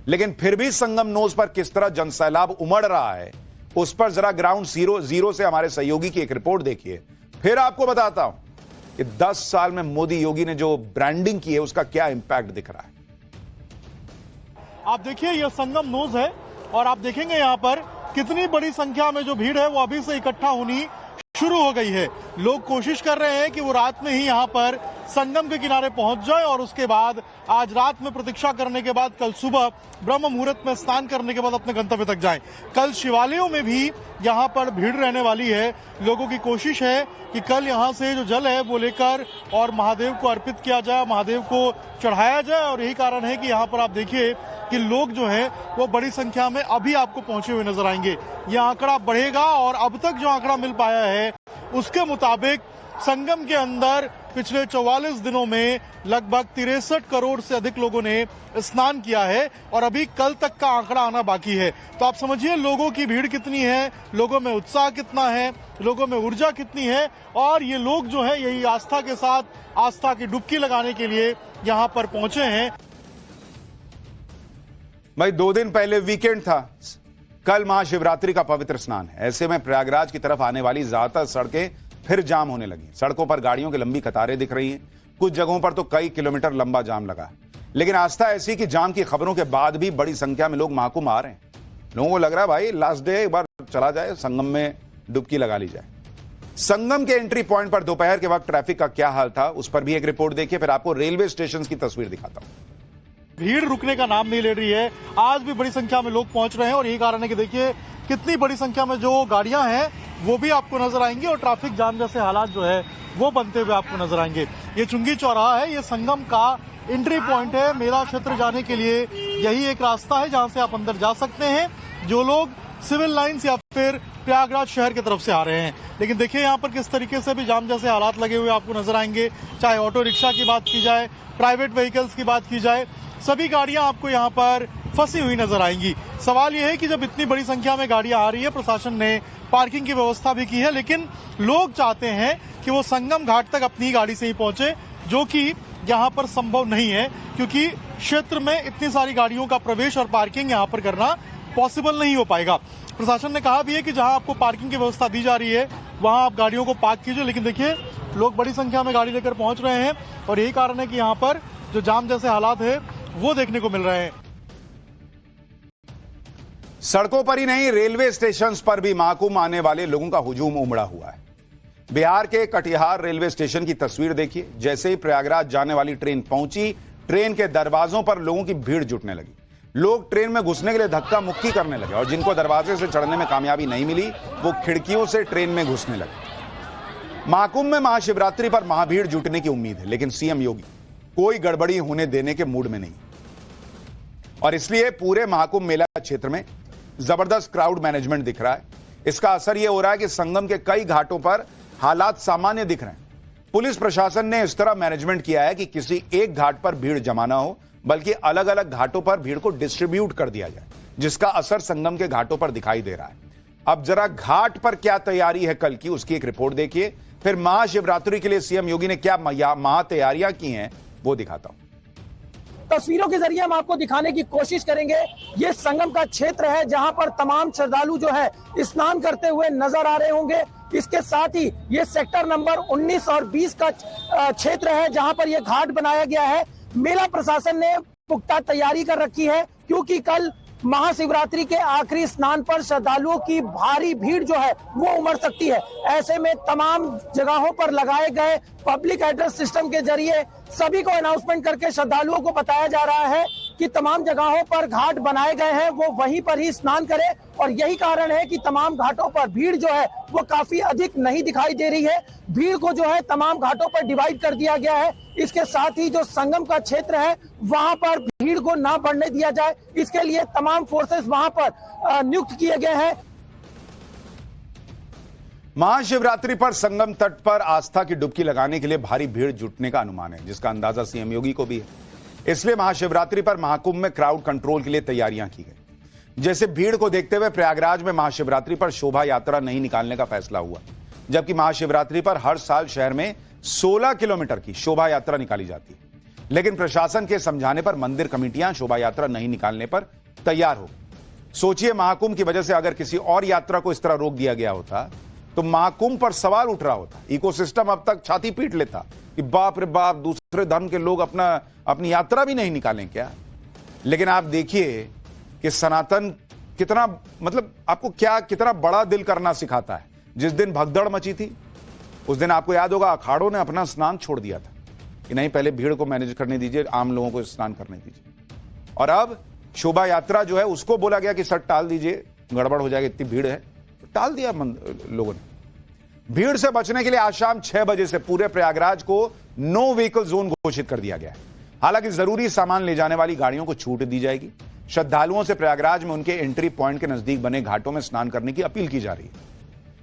Speaker 2: लेकिन फिर भी संगम नोज पर किस तरह जनसैलाब उमड़ रहा है उस पर जरा ग्राउंड जीरो से हमारे सहयोगी की एक रिपोर्ट देखिए। फिर आपको बताता हूं कि 10 साल में मोदी योगी ने जो ब्रांडिंग की है उसका क्या इंपैक्ट दिख रहा है।
Speaker 10: आप देखिए यह संगम नोज है और आप देखेंगे यहाँ पर कितनी बड़ी संख्या में जो भीड़ है वो अभी से इकट्ठा होनी शुरू हो गई है। लोग कोशिश कर रहे हैं कि वो रात में ही यहाँ पर संगम के किनारे पहुंच जाए और उसके बाद आज रात में प्रतीक्षा करने के बाद कल सुबह ब्रह्म मुहूर्त में स्नान करने के बाद अपने गंतव्य तक जाएं। कल शिवालयों में भी यहाँ पर भीड़ रहने वाली है। लोगों की कोशिश है कि कल यहाँ से जो जल है वो लेकर और महादेव को अर्पित किया जाए, महादेव को चढ़ाया जाए। और यही कारण है कि यहाँ पर आप देखिए कि लोग जो है वो बड़ी संख्या में अभी आपको पहुंचे हुए नजर आएंगे। यह आंकड़ा बढ़ेगा और अब तक जो आंकड़ा मिल पाया है उसके मुताबिक संगम के अंदर पिछले 44 दिनों में लगभग 63 करोड़ से अधिक लोगों ने स्नान किया है और अभी कल तक का आंकड़ा आना बाकी है। तो आप समझिए लोगों की भीड़ कितनी है, लोगों में उत्साह कितना है, लोगों में ऊर्जा कितनी है। और ये लोग जो है यही आस्था के साथ आस्था की डुबकी लगाने के लिए यहाँ पर पहुंचे हैं।
Speaker 2: भाई 2 दिन पहले वीकेंड था, कल महाशिवरात्रि का पवित्र स्नान है। ऐसे में प्रयागराज की तरफ आने वाली ज्यादातर सड़कें फिर जाम होने लगी। सड़कों पर गाड़ियों की लंबी कतारें दिख रही हैं, कुछ जगहों पर तो कई किलोमीटर लंबा जाम लगा। लेकिन आस्था ऐसी कि जाम की खबरों के बाद भी बड़ी संख्या में लोग महाकुंभ आ रहे हैं। लोगों को लग रहा है भाई लास्ट डे एक बार चला जाए, संगम में डुबकी लगा ली जाए। संगम के एंट्री पॉइंट पर दोपहर के वक्त ट्रैफिक का क्या हाल था उस पर भी एक रिपोर्ट देखिए, फिर आपको रेलवे स्टेशन की तस्वीर दिखाता हूं।
Speaker 10: भीड़ रुकने का नाम नहीं ले रही है, आज भी बड़ी संख्या में लोग पहुंच रहे हैं और यही कारण है कि देखिए कितनी बड़ी संख्या में जो गाड़ियां हैं वो भी आपको नजर आएंगी और ट्रैफिक जाम जैसे हालात जो है वो बनते हुए आपको नजर आएंगे। ये चुंगी चौराहा है, ये संगम का एंट्री पॉइंट है। मेला क्षेत्र जाने के लिए यही एक रास्ता है जहां से आप अंदर जा सकते हैं, जो लोग सिविल लाइन्स या फिर प्रयागराज शहर की तरफ से आ रहे हैं। लेकिन देखिए यहाँ पर किस तरीके से भी जाम जैसे हालात लगे हुए आपको नजर आएंगे। चाहे ऑटो रिक्शा की बात की जाए, प्राइवेट व्हीकल्स की बात की जाए, सभी गाड़ियां आपको यहाँ पर फंसी हुई नजर आएंगी। सवाल यह है कि जब इतनी बड़ी संख्या में गाड़ियां आ रही है, प्रशासन ने पार्किंग की व्यवस्था भी की है, लेकिन लोग चाहते हैं कि वो संगम घाट तक अपनी गाड़ी से ही पहुंचे, जो कि यहाँ पर संभव नहीं है क्योंकि क्षेत्र में इतनी सारी गाड़ियों का प्रवेश और पार्किंग यहाँ पर करना पॉसिबल नहीं हो पाएगा। प्रशासन ने कहा भी है कि जहां आपको पार्किंग की व्यवस्था दी जा रही है वहां आप गाड़ियों को पार्क कीजिए, लेकिन देखिए लोग बड़ी संख्या में गाड़ी लेकर पहुंच रहे हैं और यही कारण है कि यहाँ पर जो जाम जैसे हालात है वो देखने को मिल रहे हैं।
Speaker 2: सड़कों पर ही नहीं, रेलवे स्टेशन पर भी महाकुंभ आने वाले लोगों का हुजूम उमड़ा हुआ है। बिहार के कटिहार रेलवे स्टेशन की तस्वीर देखिए। जैसे ही प्रयागराज जाने वाली ट्रेन पहुंची, ट्रेन के दरवाजों पर लोगों की भीड़ जुटने लगी। लोग ट्रेन में घुसने के लिए धक्का मुक्की करने लगे और जिनको दरवाजे से चढ़ने में कामयाबी नहीं मिली वो खिड़कियों से ट्रेन में घुसने लगे। महाकुंभ में महाशिवरात्रि पर महाभीड़ जुटने की उम्मीद है, लेकिन सीएम योगी कोई गड़बड़ी होने देने के मूड में नहीं और इसलिए पूरे महाकुंभ मेला क्षेत्र में जबरदस्त क्राउड मैनेजमेंट दिख रहा है। इसका असर यह हो रहा है कि संगम के कई घाटों पर हालात सामान्य दिख रहे हैं। पुलिस प्रशासन ने इस तरह मैनेजमेंट किया है कि किसी एक घाट पर भीड़ जमा ना हो, बल्कि अलग अलग घाटों पर भीड़ को डिस्ट्रीब्यूट कर दिया जाए, जिसका असर संगम के घाटों पर दिखाई दे रहा है। अब जरा घाट पर क्या तैयारी है कल की, उसकी एक रिपोर्ट देखिए, फिर महाशिवरात्रि के लिए सीएम योगी ने क्या महा तैयारियां की हैं वो दिखाता हूं।
Speaker 11: तस्वीरों के जरिए हम आपको दिखाने की कोशिश करेंगे। ये संगम का क्षेत्र है जहां पर तमाम श्रद्धालु जो है स्नान करते हुए नजर आ रहे होंगे। इसके साथ ही ये सेक्टर नंबर 19 और 20 का क्षेत्र है जहां पर ये घाट बनाया गया है। मेला प्रशासन ने पुख्ता तैयारी कर रखी है क्योंकि कल महाशिवरात्रि के आखिरी स्नान पर श्रद्धालुओं की भारी भीड़ जो है वो उमड़ सकती है। ऐसे में तमाम जगहों पर लगाए गए पब्लिक एड्रेस सिस्टम के जरिए सभी को अनाउंसमेंट करके श्रद्धालुओं को बताया जा रहा है कि तमाम जगहों पर घाट बनाए गए हैं वो वहीं पर ही स्नान करें, और यही कारण है कि तमाम घाटों पर भीड़ जो है वो काफी अधिक नहीं दिखाई दे रही है। भीड़ को जो है तमाम घाटों पर डिवाइड कर दिया गया है। इसके साथ ही जो संगम का क्षेत्र है वहां पर भीड़ को ना बढ़ने दिया जाए, इसके लिए तमाम फोर्सेस वहां पर नियुक्त किए गए हैं।
Speaker 2: महाशिवरात्रि पर संगम तट पर आस्था की डुबकी लगाने के लिए भारी भीड़ जुटने का अनुमान है, जिसका अंदाजा सीएम योगी को भी है। इसलिए महाशिवरात्रि पर महाकुंभ में क्राउड कंट्रोल के लिए तैयारियां की गई। जैसे भीड़ को देखते हुए प्रयागराज में महाशिवरात्रि पर शोभा यात्रा नहीं निकालने का फैसला हुआ, जबकि महाशिवरात्रि पर हर साल शहर में 16 किलोमीटर की शोभा यात्रा निकाली जाती है। लेकिन प्रशासन के समझाने पर मंदिर कमेटियां शोभा यात्रा नहीं निकालने पर तैयार हो। सोचिए, महाकुंभ की वजह से अगर किसी और यात्रा को इस तरह रोक दिया गया होता तो महाकुंभ पर सवाल उठ रहा होता। इकोसिस्टम अब तक छाती पीट लेता कि बाप रे बाप, दूसरे धर्म के लोग अपनी यात्रा भी नहीं निकालें क्या। लेकिन आप देखिए कि सनातन कितना, मतलब आपको क्या कितना बड़ा दिल करना सिखाता है। जिस दिन भगदड़ मची थी उस दिन आपको याद होगा अखाड़ों ने अपना स्नान छोड़ दिया था कि नहीं, पहले भीड़ को मैनेज करने दीजिए, आम लोगों को स्नान करने दीजिए। और अब शोभा यात्रा जो है उसको बोला गया कि सर टाल दीजिए, गड़बड़ हो जाएगी, इतनी भीड़ है, तो टाल दिया लोगों ने। भीड़ से बचने के लिए आज शाम 6 बजे से पूरे प्रयागराज को नो व्हीकल जोन घोषित कर दिया गया है। हालांकि जरूरी सामान ले जाने वाली गाड़ियों को छूट दी जाएगी। श्रद्धालुओं से प्रयागराज में उनके एंट्री पॉइंट के नजदीक बने घाटों में स्नान करने की अपील की जा रही है।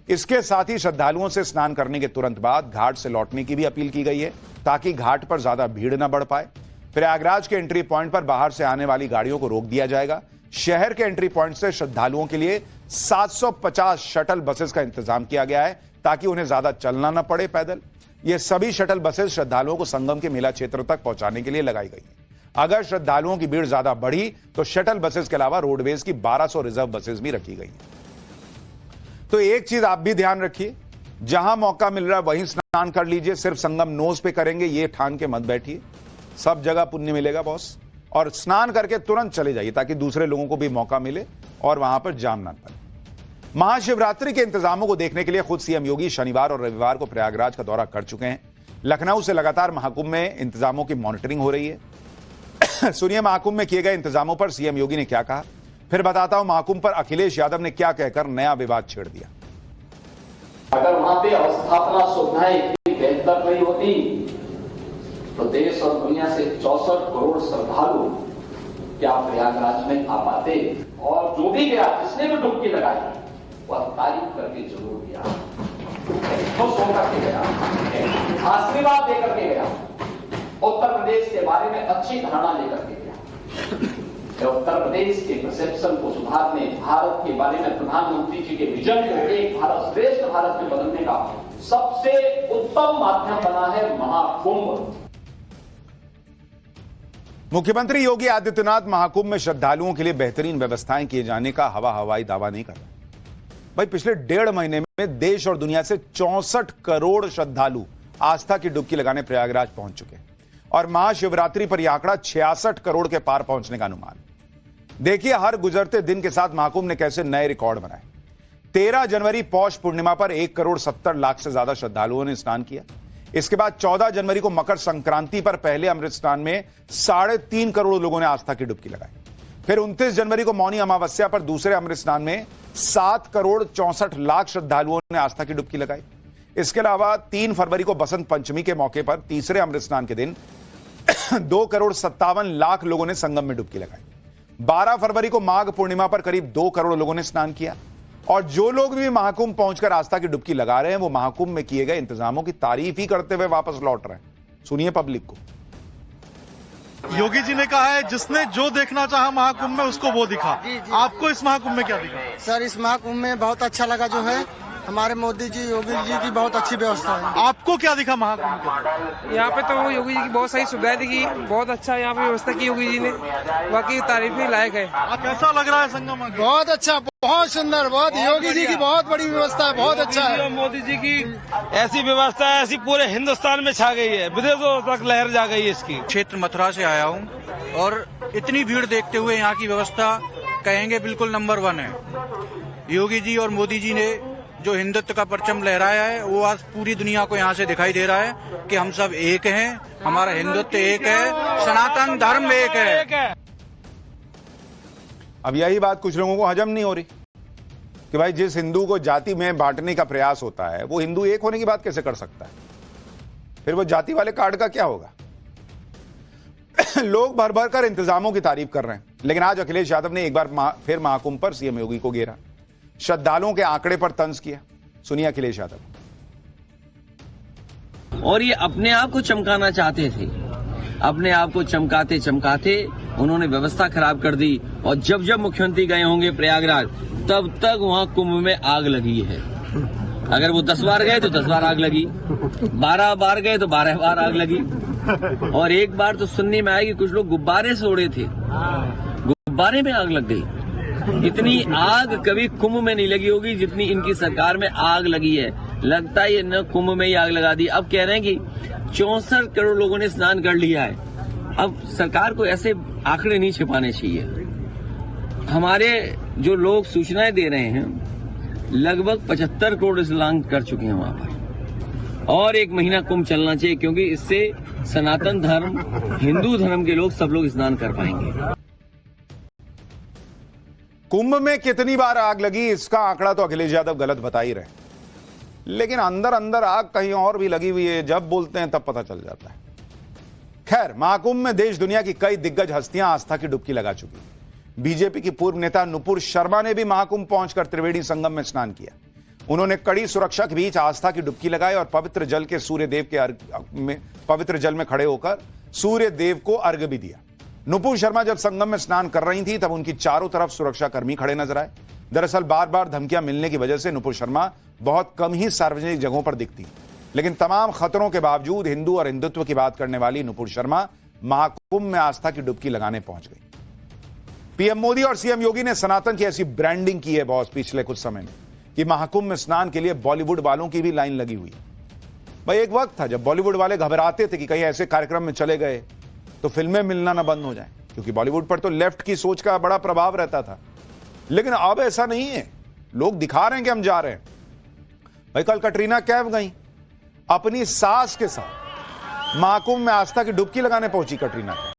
Speaker 2: इसके साथ ही श्रद्धालुओं से स्नान करने के तुरंत बाद घाट से लौटने की भी अपील की गई है, ताकि घाट पर ज्यादा भीड़ न बढ़ पाए। प्रयागराज के एंट्री पॉइंट पर बाहर से आने वाली गाड़ियों को रोक दिया जाएगा। शहर के एंट्री पॉइंट से श्रद्धालुओं के लिए 750 शटल बसेस का इंतजाम किया गया है, ताकि उन्हें ज्यादा चलना न पड़े पैदल। ये सभी शटल बसेस श्रद्धालुओं को संगम के मेला क्षेत्र तक पहुंचाने के लिए लगाई गई है। अगर श्रद्धालुओं की भीड़ ज्यादा बढ़ी तो शटल बसेस के अलावा रोडवेज की 1200 रिजर्व बसेस भी रखी गई है। तो एक चीज आप भी ध्यान रखिए, जहां मौका मिल रहा है वहीं स्नान कर लीजिए। सिर्फ संगम नोज पे करेंगे ये ठान के मत बैठिए, सब जगह पुण्य मिलेगा बॉस। और स्नान करके तुरंत चले जाइए ताकि दूसरे लोगों को भी मौका मिले और वहां पर जाम ना पड़े। महाशिवरात्रि के इंतजामों को देखने के लिए खुद सीएम योगी शनिवार और रविवार को प्रयागराज का दौरा कर चुके हैं। लखनऊ से लगातार महाकुंभ में इंतजामों की मॉनिटरिंग हो रही है। सुनिए महाकुंभ में किए गए इंतजामों पर सीएम योगी ने क्या कहा, फिर बताता हूं महाकुंभ पर अखिलेश यादव ने क्या कहकर नया विवाद छेड़ दिया।
Speaker 12: अगर वहां पे अवस्थापना सुविधाएं इतनी बेहतर नहीं होती तो देश और दुनिया से 64 करोड़ श्रद्धालु क्या प्रयागराज में आ पाते। और जो भी गया, जिसने भी डुबकी लगाई, वह तारीफ करके जरूर गया, खुश होकर के गया, आशीर्वाद देकर के गया, उत्तर प्रदेश के बारे में अच्छी धारणा लेकर के गया। उत्तर प्रदेश के परसेप्शन को सुधारने, भारत के बारे में प्रधानमंत्री जी के विजन को एक भारत श्रेष्ठ भारत में बदलने का सबसे उत्तम माध्यम बना है महाकुंभ।
Speaker 2: मुख्यमंत्री योगी आदित्यनाथ महाकुंभ में श्रद्धालुओं के लिए बेहतरीन व्यवस्थाएं किए जाने का हवाई दावा नहीं कर रहे। भाई, पिछले 1.5 महीने में देश और दुनिया से 64 करोड़ श्रद्धालु आस्था की डुबकी लगाने प्रयागराज पहुंच चुके हैं और महाशिवरात्रि पर यह आंकड़ा 66 करोड़ के पार पहुंचने का अनुमान। देखिए हर गुजरते दिन के साथ महाकुंभ ने कैसे नए रिकॉर्ड बनाए। 13 जनवरी पौष पूर्णिमा पर 1,70,00,000 से ज्यादा श्रद्धालुओं ने स्नान किया। इसके बाद 14 जनवरी को मकर संक्रांति पर पहले अमृत स्नान में 3.5 करोड़ लोगों ने आस्था की डुबकी लगाई। फिर 29 जनवरी को मौनी अमावस्या पर दूसरे अमृत स्नान में 7,64,00,000 श्रद्धालुओं ने आस्था की डुबकी लगाई। इसके अलावा 3 फरवरी को बसंत पंचमी के मौके पर तीसरे अमृत स्नान के दिन 2,57,00,000 लोगों ने संगम में डुबकी लगाई। 12 फरवरी को माघ पूर्णिमा पर करीब 2 करोड़ लोगों ने स्नान किया। और जो लोग भी महाकुंभ पहुंचकर आस्था की डुबकी लगा रहे हैं वो महाकुंभ में किए गए इंतजामों की तारीफ ही करते हुए वापस लौट रहे हैं। सुनिए पब्लिक को।
Speaker 10: योगी जी ने कहा है जिसने जो देखना चाहा महाकुंभ में उसको वो दिखा। आपको इस महाकुंभ में क्या दिखा?
Speaker 13: सर, इस महाकुंभ में बहुत अच्छा लगा, जो है हमारे मोदी जी योगी जी की बहुत अच्छी व्यवस्था है।
Speaker 10: आपको क्या दिखा महाकुंभ में?
Speaker 14: यहाँ पे तो योगी जी की बहुत सारी सुविधाएं दिखी, बहुत अच्छा यहाँ पे व्यवस्था की योगी जी ने, बाकी तारीफ ही लायक है।
Speaker 10: कैसा लग रहा है संगम?
Speaker 13: बहुत अच्छा, बहुत सुंदर, बहुत योगी जी की बहुत बड़ी व्यवस्था है, बहुत अच्छा है।
Speaker 14: मोदी जी की ऐसी व्यवस्था है, ऐसी पूरे हिंदुस्तान में छा गई है, विदेशों तक लहर जा गई है इसकी।
Speaker 15: क्षेत्र मथुरा से आया हूँ और इतनी भीड़ देखते हुए यहाँ की व्यवस्था कहेंगे बिल्कुल नंबर 1 है। योगी जी और मोदी जी ने जो हिंदुत्व का परचम लहराया है वो आज पूरी दुनिया को यहाँ से दिखाई दे रहा है कि हम सब एक हैं, हमारा हिंदुत्व एक है, सनातन धर्म एक है।
Speaker 2: अब यही बात कुछ लोगों को हजम नहीं हो रही कि भाई जिस हिंदू को जाति में बांटने का प्रयास होता है वो हिंदू एक होने की बात कैसे कर सकता है? फिर वो जाति वाले कार्ड का क्या होगा? लोग भर भर कर इंतजामों की तारीफ कर रहे हैं, लेकिन आज अखिलेश यादव ने एक बार फिर महाकुंभ पर सीएम योगी को घेरा, श्रद्धालुओं के आंकड़े पर तंज किया। सुनिए अखिलेश यादव।
Speaker 16: और ये अपने आप को चमकाना चाहते थे, अपने आप को चमकाते चमकाते उन्होंने व्यवस्था खराब कर दी। और जब जब मुख्यमंत्री गए होंगे प्रयागराज, तब तक वहां कुंभ में आग लगी है। अगर वो 10 बार गए तो 10 बार आग लगी, 12 बार गए तो 12 बार आग लगी। और एक बार तो सुनने में आया कि कुछ लोग गुब्बारे से उड़े थे, गुब्बारे में आग लग गई। इतनी आग कभी कुंभ में नहीं लगी होगी जितनी इनकी सरकार में आग लगी है। लगता है न कुंभ में ही आग लगा दी। अब कह रहे हैं कि 64 करोड़ लोगों ने स्नान कर लिया है। अब सरकार को ऐसे आंकड़े नहीं छिपाने चाहिए। हमारे जो लोग सूचनाएं दे रहे हैं, लगभग 75 करोड़ स्नान कर चुके हैं वहां पर। और 1 महीना कुंभ चलना चाहिए, क्योंकि इससे सनातन धर्म, हिंदू धर्म के लोग सब लोग स्नान कर पाएंगे।
Speaker 2: कुंभ में कितनी बार आग लगी इसका आंकड़ा तो अखिलेश यादव गलत बता ही रहे, लेकिन अंदर अंदर आग कहीं और भी लगी हुई है। जब बोलते हैं तब पता चल जाता है। खैर, महाकुंभ में देश दुनिया की कई दिग्गज हस्तियां आस्था की डुबकी लगा चुकी। बीजेपी की पूर्व नेता नुपुर शर्मा ने भी महाकुंभ पहुंचकर त्रिवेणी संगम में स्नान किया। उन्होंने कड़ी सुरक्षा के बीच आस्था की डुबकी लगाई और पवित्र जल में खड़े होकर सूर्य देव को अर्घ्य भी दिया। नुपुर शर्मा जब संगम में स्नान कर रही थी तब उनकी चारों तरफ सुरक्षा कर्मी खड़े नजर आए। दरअसल बार बार धमकियां मिलने की वजह से नुपुर शर्मा बहुत कम ही सार्वजनिक जगहों पर दिखती, लेकिन तमाम खतरों के बावजूद हिंदू और हिंदुत्व की बात करने वाली नुपुर शर्मा महाकुंभ में आस्था की डुबकी लगाने पहुंच गई। पीएम मोदी और सीएम योगी ने सनातन की ऐसी ब्रांडिंग की है बॉस पिछले कुछ समय में कि महाकुंभ में स्नान के लिए बॉलीवुड वालों की भी लाइन लगी हुई। भाई एक वक्त था जब बॉलीवुड वाले घबराते थे कि कहीं ऐसे कार्यक्रम में चले गए तो फिल्में मिलना ना बंद हो जाए, क्योंकि बॉलीवुड पर तो लेफ्ट की सोच का बड़ा प्रभाव रहता था। लेकिन अब ऐसा नहीं है, लोग दिखा रहे हैं कि हम जा रहे हैं। भाई कल कटरीना कैफ गई अपनी सास के साथ, महाकुंभ में आस्था की डुबकी लगाने पहुंची कटरीना कैफ।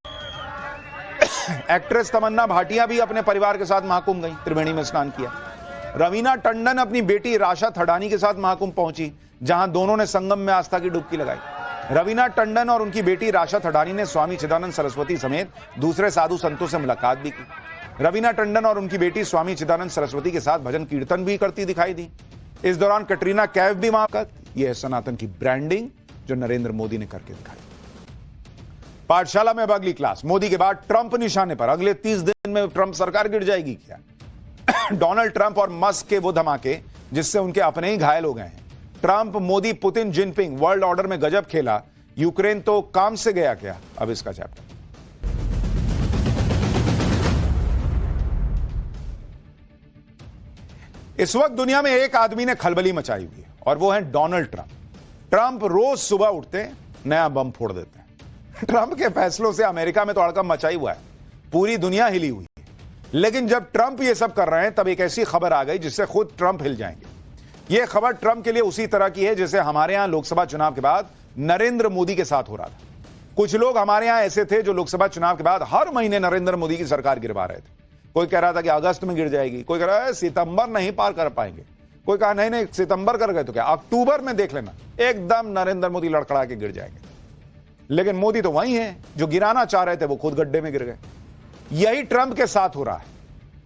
Speaker 2: एक्ट्रेस तमन्ना भाटिया भी अपने परिवार के साथ महाकुंभ गई, त्रिवेणी में स्नान किया। रवीना टंडन अपनी बेटी राशा थडानी के साथ महाकुंभ पहुंची, जहां दोनों ने संगम में आस्था की डुबकी लगाई। रवीना टंडन और उनकी बेटी राशा थडानी ने स्वामी चिदानंद सरस्वती समेत दूसरे साधु संतों से मुलाकात भी की। रवीना टंडन और उनकी बेटी स्वामी चिदानंद सरस्वती के साथ भजन कीर्तन भी करती दिखाई दी। इस दौरान कटरीना कैफ भी वहां। यह है सनातन की ब्रांडिंग जो नरेंद्र मोदी ने करके दिखाई। पाठशाला में अब अगली क्लास। मोदी के बाद ट्रंप निशाने पर। अगले 30 दिन में ट्रंप सरकार गिर जाएगी क्या? डोनाल्ड ट्रंप और मस्क के वो धमाके जिससे उनके अपने ही घायल हो गए हैं। Trump, Modi, Putin, Jinping, world order में गजब खेला। यूक्रेन तो काम से गया क्या? अब इसका चैप्टर। इस वक्त दुनिया में एक आदमी ने खलबली मचाई हुई है और वो है डोनाल्ड ट्रंप। ट्रंप रोज सुबह उठते नया बम फोड़ देते हैं। ट्रंप के फैसलों से अमेरिका में तो हड़कंप मचाई हुआ है, पूरी दुनिया हिली हुई है। लेकिन जब ट्रंप ये सब कर रहे हैं तब एक ऐसी खबर आ गई जिससे खुद ट्रंप हिल जाएंगे। यह खबर ट्रंप के लिए उसी तरह की है जैसे हमारे यहां लोकसभा चुनाव के बाद नरेंद्र मोदी के साथ हो रहा था। कुछ लोग हमारे यहां ऐसे थे जो लोकसभा चुनाव के बाद हर महीने नरेंद्र मोदी की सरकार गिरवा रहे थे। कोई कह रहा था कि अगस्त में गिर जाएगी, कोई कह रहा है सितंबर नहीं पार कर पाएंगे, कोई कहा नहीं सितंबर कर गए तो क्या अक्टूबर में देख लेना, एकदम नरेंद्र मोदी लड़खड़ा के गिर जाएंगे। लेकिन मोदी तो वही है जो गिराना चाह रहे थे, वो खुद गड्ढे में गिर गए। यही ट्रंप के साथ हो रहा है।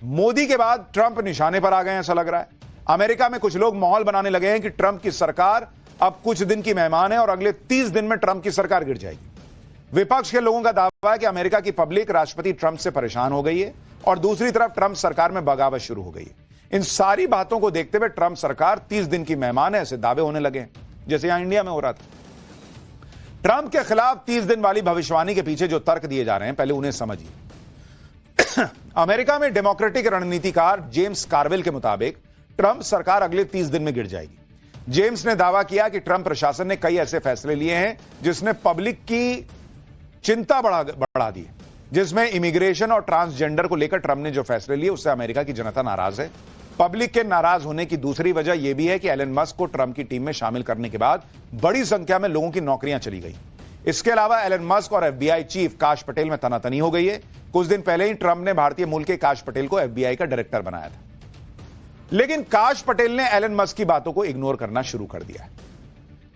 Speaker 2: मोदी के बाद ट्रंप निशाने पर आ गए ऐसा लग रहा है। अमेरिका में कुछ लोग माहौल बनाने लगे हैं कि ट्रंप की सरकार अब कुछ दिन की मेहमान है और अगले 30 दिन में ट्रंप की सरकार गिर जाएगी। विपक्ष के लोगों का दावा है कि अमेरिका की पब्लिक राष्ट्रपति ट्रंप से परेशान हो गई है और दूसरी तरफ ट्रंप सरकार में बगावत शुरू हो गई है। इन सारी बातों को देखते हुए ट्रंप सरकार 30 दिन की मेहमान है ऐसे दावे होने लगे जैसे यहां इंडिया में हो रहा था। ट्रंप के खिलाफ 30 दिन वाली भविष्यवाणी के पीछे जो तर्क दिए जा रहे हैं पहले उन्हें समझिए। अमेरिका में डेमोक्रेटिक रणनीतिकार जेम्स कार्वेल के मुताबिक ट्रंप सरकार अगले 30 दिन में गिर जाएगी। जेम्स ने दावा किया कि ट्रंप प्रशासन ने कई ऐसे फैसले लिए हैं जिसने पब्लिक की चिंता बढ़ा दी है, जिसमें इमिग्रेशन और ट्रांसजेंडर को लेकर ट्रंप ने जो फैसले लिए उससे अमेरिका की जनता नाराज है। पब्लिक के नाराज होने की दूसरी वजह यह भी है कि एलन मस्क को ट्रंप की टीम में शामिल करने के बाद बड़ी संख्या में लोगों की नौकरियां चली गई। इसके अलावा एलन मस्क और FBI चीफ काश पटेल में तनातनी हो गई है। कुछ दिन पहले ही ट्रंप ने भारतीय मूल के काश पटेल को FBI का डायरेक्टर बनाया था। लेकिन काश पटेल ने एलन मस्क की बातों को इग्नोर करना शुरू कर दिया है।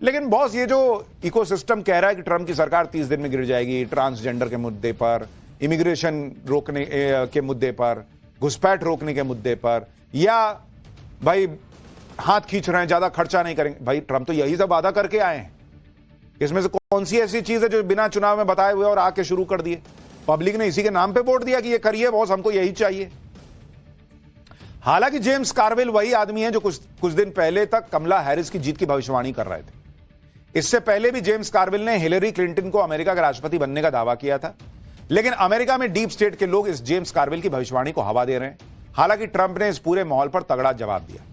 Speaker 2: लेकिन बॉस, ये जो इकोसिस्टम कह रहा है कि ट्रंप की सरकार 30 दिन में गिर जाएगी, ट्रांसजेंडर के मुद्दे पर, इमिग्रेशन रोकने के मुद्दे पर, घुसपैठ रोकने के मुद्दे पर, या भाई हाथ खींच रहे हैं, ज्यादा खर्चा नहीं करेंगे। भाई ट्रंप तो यही सब वादा करके आए हैं। इसमें से कौन सी ऐसी चीज है जो बिना चुनाव में बताए हुए और आके शुरू कर दिए? पब्लिक ने इसी के नाम पे वोट दिया कि ये करिए बॉस, हमको यही चाहिए। हालांकि जेम्स कार्विल वही आदमी है जो कुछ दिन पहले तक कमला हैरिस की जीत की भविष्यवाणी कर रहे थे। इससे पहले भी जेम्स कार्विल ने हिलेरी क्लिंटन को अमेरिका का राष्ट्रपति बनने का दावा किया था। लेकिन अमेरिका में डीप स्टेट के लोग इस जेम्स कार्विल की भविष्यवाणी को हवा दे रहे हैं। हालांकि ट्रंप ने इस पूरे माहौल पर तगड़ा जवाब दिया।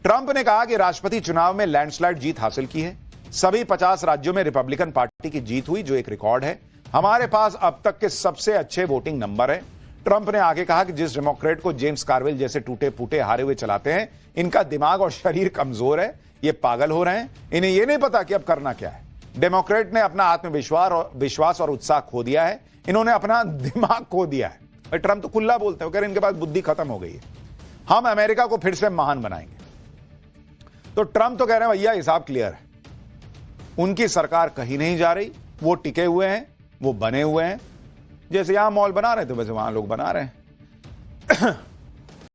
Speaker 2: ट्रंप ने कहा कि राष्ट्रपति चुनाव में लैंडस्लाइड जीत हासिल की है। सभी 50 राज्यों में रिपब्लिकन पार्टी की जीत हुई, जो एक रिकॉर्ड है। हमारे पास अब तक के सबसे अच्छे वोटिंग नंबर है। ट्रंप ने आगे कहा कि जिस डेमोक्रेट को जेम्स कार्विल जैसे टूटे फूटे हारे हुए चलाते हैं, इनका दिमाग और शरीर कमजोर है, ये पागल हो रहे हैं, इन्हें यह नहीं पता कि अब करना क्या है। डेमोक्रेट ने अपना आत्मविश्वास और उत्साह खो दिया है, इन्होंने अपना दिमाग खो दिया है। भाई ट्रंप तो खुला बोलते हैं, कह रहे इनके पास बुद्धि खत्म हो गई है, हम अमेरिका को फिर से महान बनाएंगे। तो ट्रंप तो कह रहे हैं भैया हिसाब क्लियर है, उनकी सरकार कहीं नहीं जा रही, वो टिके हुए हैं, वो बने हुए हैं। जैसे यहां मॉल बना रहे थे वैसे वहां लोग बना रहे हैं।